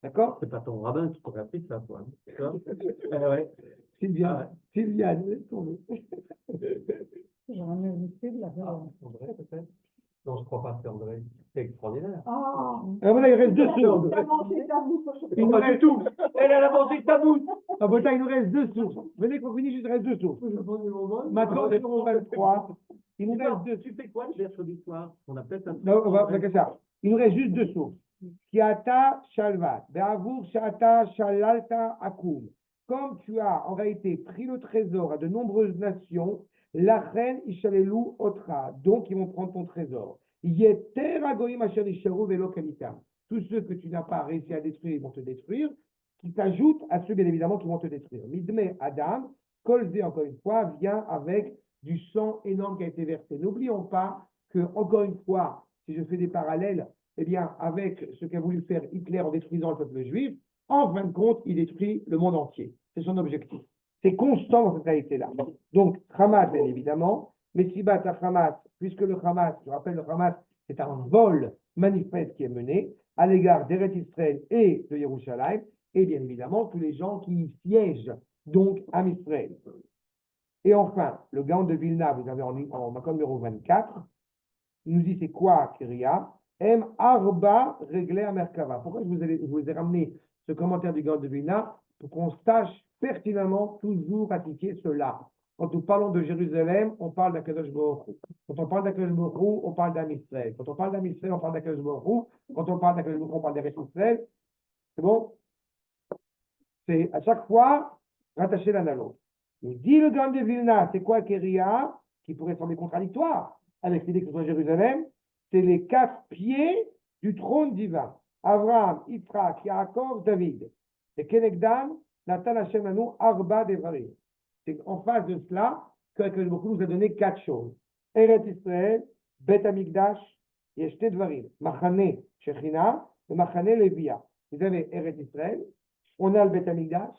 D'accord? C'est pas ton rabbin qui t'aurait appris ça, toi. Ouais. Sylviane, Sylviane, laisse tomber. J'en ai invité de la André, peut-être? Non, je crois pas, c'est André. C'est extraordinaire. Ah, Voilà, il reste 2 sources. t'as mangé ta bouche. Il nous reste tout. Elle a mangé ta bouche. Ah, bon, il nous reste 2 sources. Venez qu'on finisse, il nous reste 2 sources. Maintenant, c'est numéro 23. Il nous reste 2. Tu fais quoi le mercredi soir? On a peut-être un. Non, on va faire ça. Il nous reste juste 2 sources. Kiata shalvat, be'avour shata shalalta akum. Comme tu as en réalité pris le trésor à de nombreuses nations, la reine ishalelu otra, donc ils vont prendre ton trésor. Yeter agoyim asher isharu velo kalitam. Tous ceux que tu n'as pas réussi à détruire, ils vont te détruire, qui s'ajoutent à ceux bien évidemment qui vont te détruire. Midme Adam, Kolze encore une fois, vient avec du sang énorme qui a été versé. N'oublions pas que, encore une fois, si je fais des parallèles, eh bien, avec ce qu'a voulu faire Hitler en détruisant le peuple juif, en fin de compte, il détruit le monde entier. C'est son objectif. C'est constant dans cette réalité-là. Donc, Hamas, bien évidemment, mais Sibat à Hamas, puisque le Hamas, je rappelle, le Hamas, c'est un vol manifeste qui est mené à l'égard d'Eretz Israël et de Yerushalayim, et bien évidemment, tous les gens qui y siègent, donc à Israël. Et enfin, le Gaon de Vilna, vous avez en Makon numéro 24, il nous dit c'est quoi, Kiria? M. Arba réglé à Merkava. Pourquoi je vous ai ramené ce commentaire du Gaon de Vilna? Pour qu'on sache pertinemment toujours ratifier cela. Quand nous parlons de Jérusalem, on parle d'Akadosh Baruch Hu. Quand on parle d'Akadosh Baruch Hu, on parle d'Am Israël. Quand on parle d'Am Israël, on parle d'Akadosh Baruch Hu. Quand on parle d'Akadosh Baruch Hu, on parle d'Eretz Israël. C'est bon? C'est à chaque fois rattaché l'un à l'autre. Il dit le Gaon de Vilna, c'est quoi Kéria, qui pourrait sembler contradictoire avec l'idée que ce soit Jérusalem? C'est les 4 pieds du trône divin. Abraham, Yitzhak, Yaakov, David. Et Kenegdan, Natan Hashem Anu, Arba Devarim. C'est en face de cela que beaucoup nous a donné 4 choses. Eretz Israël, Bet Amikdash, Yeshte Dvarim. Machane Shechina et Machane Levia. Vous avez Eretz Israël, on a le Bet Amikdash.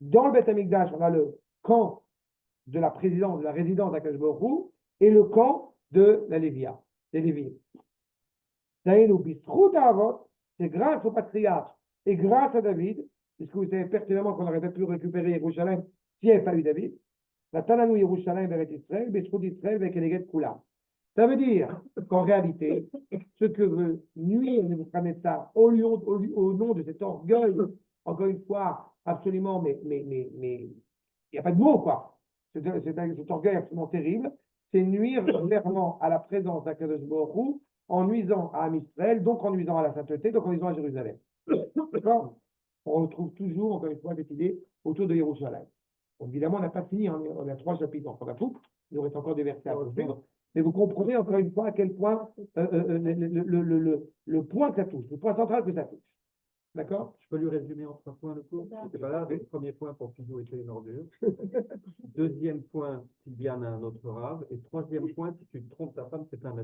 Dans le Bet Amikdash, on a le camp de la présidence, de la résidence d'Akadosh Baruch Hu et le camp de la Lévia, des Lévites. C'est grâce au patriarche et grâce à David, puisque vous savez pertinemment qu'on n'aurait pas pu récupérer Yerushalayim s'il n'y avait pas eu David. La Tananu Yerushalayim Beret Israël, Beshrout Israël, Bekeneget Kula. Ça veut dire qu'en réalité, ce que veut nuire Nebuchadnezzar au nom de cet orgueil, encore une fois, absolument, mais il n'y a pas de mots, quoi. Cet orgueil absolument terrible, c'est nuire clairement à la présence d'Akadosh Baruch Hu en nuisant à Am Israël, donc en nuisant à la sainteté, donc en nuisant à Jérusalem. D'accord? On retrouve toujours, encore une fois, cette idée autour de Yerushalayim. Donc, évidemment, on n'a pas fini, on a 3 chapitres en Rabouk, il nous reste encore des versets à reprendre. Mais vous comprenez encore une fois à quel point le point que ça touche, le point central que ça touche. D'accord? Je peux lui résumer en 3 points le cours? C'est pas là. Le premier point pour Pizou était une ordure. Deuxième point, Sylviane a un autre rave. Et troisième point, si tu te trompes ta femme, c'est un ami.